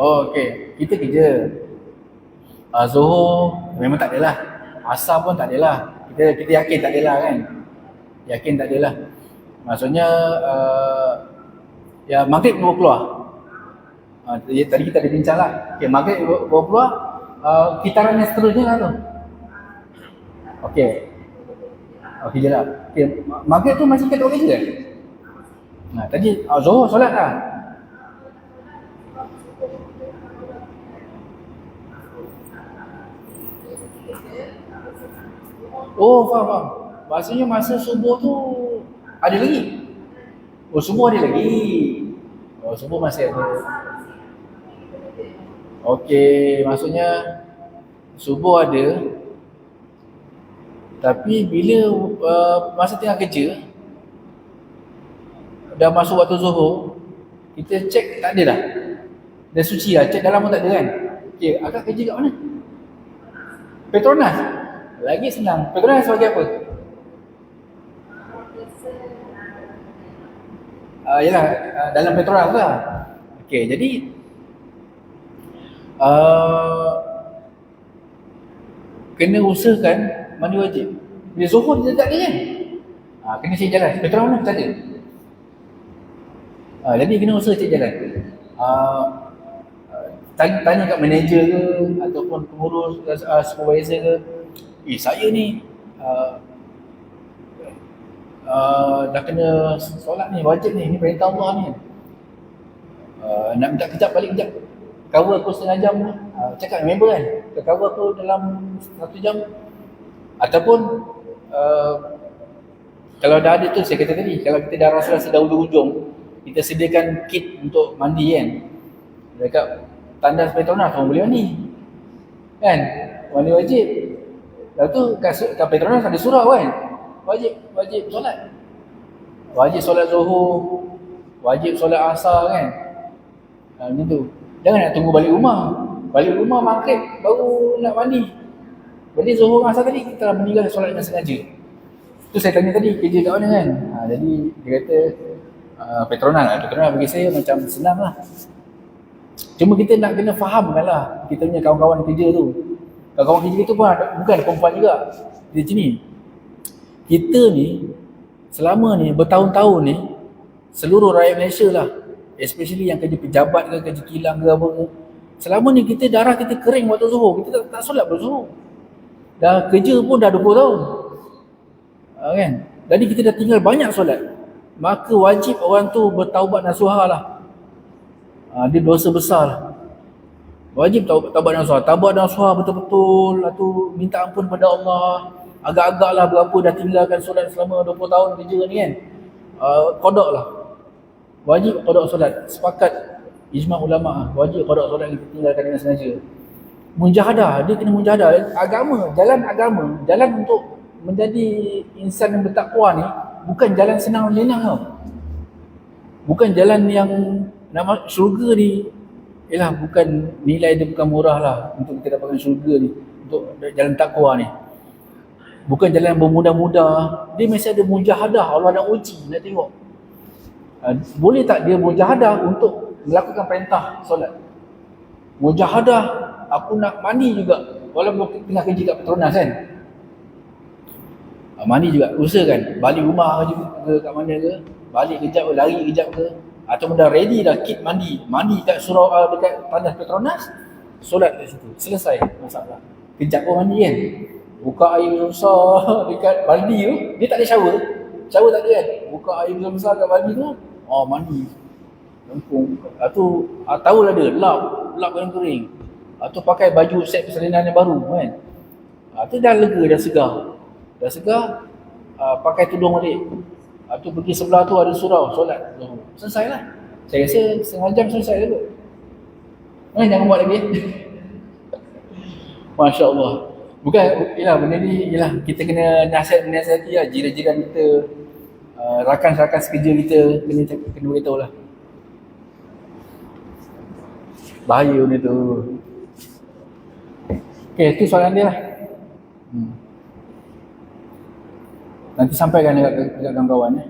Oh, okey. Kita kerja. Zuhur memang tak adalah. Asar pun tak adalah. Kita yakin tak adalah kan? Yakin tak adalah. Maksudnya ya maghrib baru keluar. Tadi kita ada bincang lah. Okey, maghrib baru keluar. Kitaran yang seterusnya lah tu. Okey. Okey je lah. Okay. Maghrib tu masih kita kerja kan? Tadi Zuhur solat lah. Oh, faham. Maksudnya masa subuh tu ada lagi? Oh, subuh ada lagi. Oh, subuh masih ada. Okey, maksudnya subuh ada. Tapi bila masa tengah kerja, dah masuk waktu zuhur, kita cek tak ada dah. Dah suci lah, cek dalam pun tak ada kan? Okey, akak kerja kat mana? Petronas? Lagi senang. Petronas sebagai apa? Yalah, dalam Petronas lah. Okey, jadi kena usahakan mandi wajib. Bila zuhur dia tak ada kan? Kena cek jalan. Petronas tak ada. Jadi kena usaha cek jalan. Tanya kat manager ke ataupun pengurus supervisor ke, saya ni dah kena solat ni, wajib ni perintah Allah ni. Nak minta kejap, balik kejap. Cover aku setengah jam ni. Cakap member kan, cover aku dalam 1 jam. Ataupun kalau dah ada tu, saya kata tadi, kalau kita dah rasa dah hujung-hujung, kita sediakan kit untuk mandi kan. Dekat tandas Petronas orang boleh mandi kan, mandi wajib. Lepas tu kat Petronas ada surau kan, wajib solat, wajib solat zuhur, wajib solat asar kan. Macam tu. Jangan nak tunggu balik rumah. Balik rumah maghrib baru nak mandi. Jadi zuhur asar tadi kita telah meninggal solat dengan sengaja. Tu saya tanya tadi kerja kat mana kan. Jadi dia kata Petronas lah. Petronas bagi saya macam senang lah. Cuma kita nak kena fahamkan lah kita punya kawan-kawan kerja tu. Kawan-kawan kerja tu pun bukan perempuan juga. Dia macam ni. Kita ni selama ni bertahun-tahun ni seluruh rakyat Malaysia lah, especially yang kerja pejabat ke, kerja kilang ke apa ke, selama ni kita darah kita kering waktu zuhur. Kita tak solat berzuhur. Dah kerja pun dah 20 tahun. Kan? Jadi kita dah tinggal banyak solat. Maka wajib orang tu bertaubat nasuha lah. Dia dosa besar lah. Wajib taubat nasuha. Taubat nasuha betul-betul lah tu, minta ampun pada Allah. Agak-agak lah berapa dah tinggalkan solat selama 20 tahun kerja ni kan. Qada lah. Wajib qada solat. Sepakat ijma' ulama' wajib qada solat yang kita tinggalkan dengan sengaja. Mujahadah, dia kena mujahadah. Jalan jalan untuk menjadi insan yang bertakwa ni bukan jalan senang lenang tau. Bukan jalan yang nama syurga ni, ialah bukan nilai dia bukan murah lah untuk kita dapatkan syurga ni, untuk jalan takwa ni. Bukan jalan bermudah-mudah. Dia mesti ada mujahadah. Allah nak uji, nak tengok. Boleh tak dia mujahadah untuk melakukan perintah solat? Mujahadah, aku nak mandi juga. Walaupun tengah kerja kat Petronas kan. Mandi juga, usahakan. Balik rumah ke kat mana ke. Balik kejap ke, lari kejap ke. Atau dah ready dah kit mandi. Mandi kat surau dekat tandas Petronas. Solat kat situ. Selesai masalah. Kejap pun mandi kan. Buka air besar dekat baldi tu, dia tak ada shower. Shower tak ada kan. Buka air besar kat baldi tu, mandi. Lempung. Tu tahulah dia, lap yang kering. Tu pakai baju set persalinan yang baru kan. Tu dah lega, dah segar. Pakai tudung balik. Tu pergi sebelah tu ada surau, solat. Selesai lah. Saya rasa setengah jam selesai lah kot. Jangan buat lagi. Masya Allah. Bukan, ialah benda ni, ialah kita kena nasihati lah jiran-jiran kita, rakan-rakan sekerja kita, kena beritahu lah. Bahaya benda tu. Okay, tu soalan dia lah. Nanti sampaikan dekat kawan-kawan.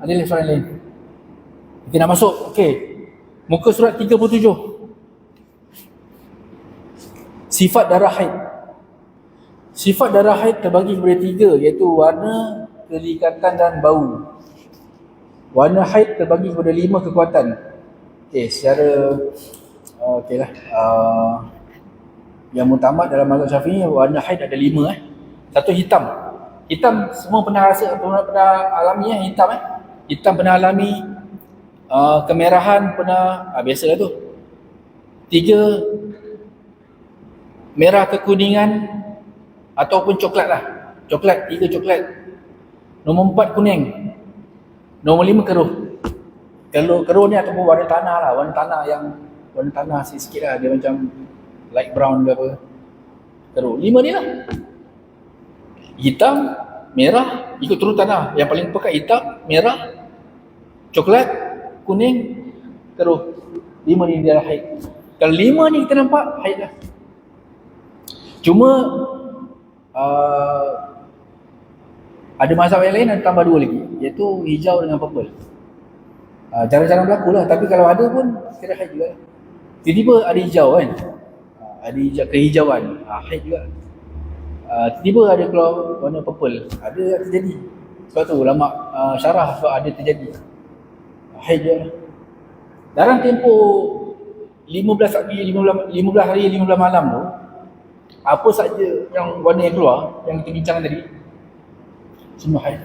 Ada lagi soalan lain? Kita nak masuk, okay. Muka surat 37. Sifat darah haid. Sifat darah haid terbagi kepada 3, iaitu warna, kelikatan dan bau. Warna haid terbagi kepada 5 kekuatan. Okay, secara okeylah. Yang mutamat dalam mazhab Syafi'i, warna haid ada 5 Satu hitam. Hitam semua pernah rasa, pernah alami hitam Hitam pernah alami, kemerahan pernah, biasalah tu. 3, merah kekuningan ataupun coklat lah. Coklat, 3 coklat. Nombor 4 kuning. Nombor 5 keruh. Kalau keruh ni ataupun warna tanah lah. Warna tanah sikit lah. Dia macam light brown ke apa. Keruh. 5 ni lah. Hitam, merah, ikut turun tanah. Yang paling pekat hitam, merah, coklat, kuning, keruh. 5 ni dia lah haid. Kalau 5 ni kita nampak, haid lah. Cuma ada mazhab yang lain, ada tambah 2 lagi, iaitu hijau dengan purple. Jarang-jarang berlaku lah, tapi kalau ada pun kira haid juga. Tiba-tiba ada hijau kan, ada hijau, kehijauan, haid juga. Tiba-tiba ada keluar warna purple, ada terjadi. Sebab tu ulama syarah sebab ada terjadi haid juga. Dalam tempoh 15 hari 15 malam tu, apa saja yang warna yang keluar, yang kita bincangkan tadi, semua haid.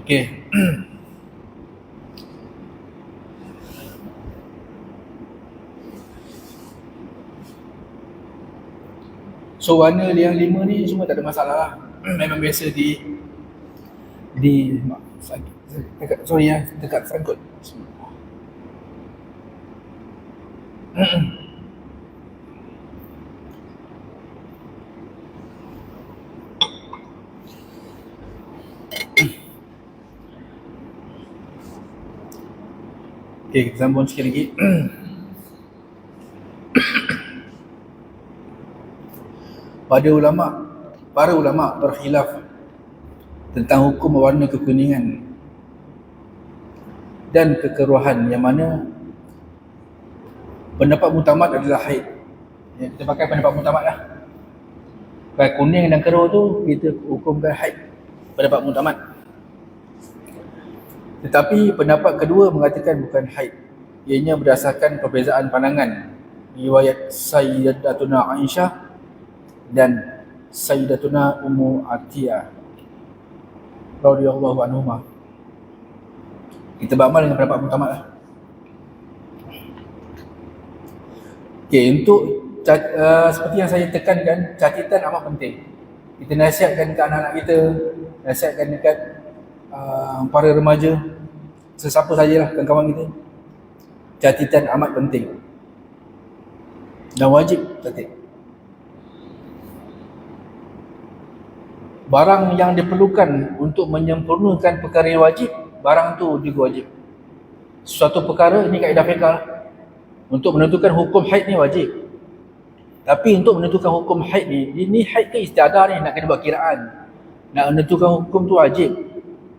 Okey. So warna yang 5 ni semua tak ada masalah lah. Memang biasa di dekat, sorry ya, dekat sangkut. Okey, kita sambung sikit lagi. Para ulama berkhilaf tentang hukum warna kekuningan dan kekeruhan, yang mana pendapat mutamat adalah haid. Ya, kita pakai pendapat mutamat lah. Pakai kuning dan keruh tu kita hukumkan haid, pendapat mutamat. Tetapi pendapat kedua mengatakan bukan haid. Ianya berdasarkan perbezaan pandangan riwayat Sayyidatuna Aisyah dan Sayyidatuna Ummu Atiyah radhiyallahu anhumah. Kita beramal dengan pendapat mutamat lah. Okey, untuk seperti yang saya tekankan, catatan amat penting. Kita nasihatkan ke anak-anak kita, nasihatkan dekat para remaja, sesiapa sajalah kawan-kawan kita. Catatan amat penting dan wajib catat. Barang yang diperlukan untuk menyempurnakan perkara yang wajib, barang tu juga wajib. Suatu perkara, ini kaedah fiqh, untuk menentukan hukum haid ni wajib. Tapi untuk menentukan hukum haid ni, ini haid ke istiadah ni, nak kena buat kiraan. Nak menentukan hukum tu wajib.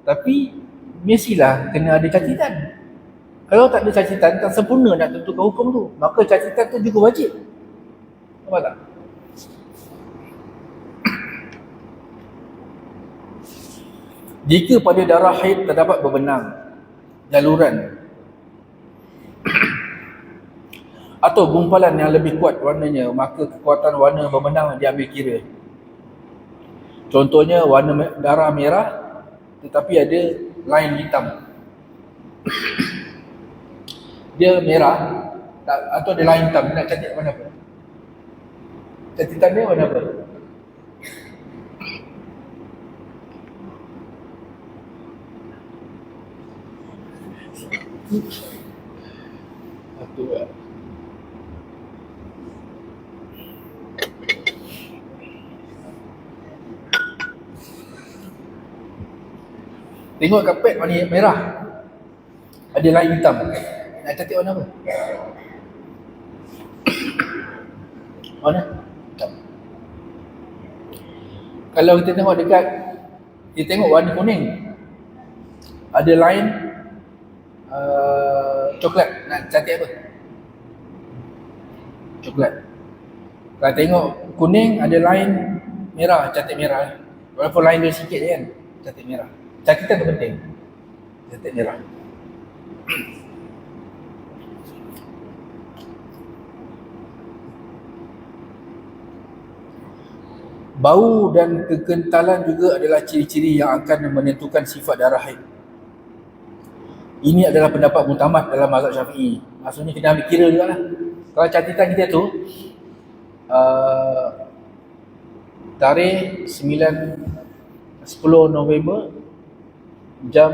Tapi mestilah kena ada catatan. Kalau tak ada catatan, tak sempurna nak tentukan hukum tu. Maka catatan tu juga wajib. Nampak tak? Jika pada darah haid terdapat berbenang, jaluran atau gumpalan yang lebih kuat warnanya, maka kekuatan warna berbenang diambil kira. Contohnya warna darah merah tetapi ada line hitam. Dia merah atau ada line hitam, nak cantik warna apa? Cantikan dia warna apa? Satu lah. Tengok kapet warna merah, ada line hitam. Nak cantik warna apa? Warna hitam. Kalau kita tengok dekat, kita tengok warna kuning, ada line coklat. Nak cantik apa? Coklat. Kalau tengok kuning ada line merah, cantik merah. Walaupun line dia sikit je kan, cantik merah. Catatan tu penting. Cantik merah. Bau dan kekentalan juga adalah ciri-ciri yang akan menentukan sifat darah haid. Ini adalah pendapat mutamat dalam mazhab Syafi'i. Maksudnya kita ambil kira juga lah. Kalau catatan kita tu tarikh 10 November jam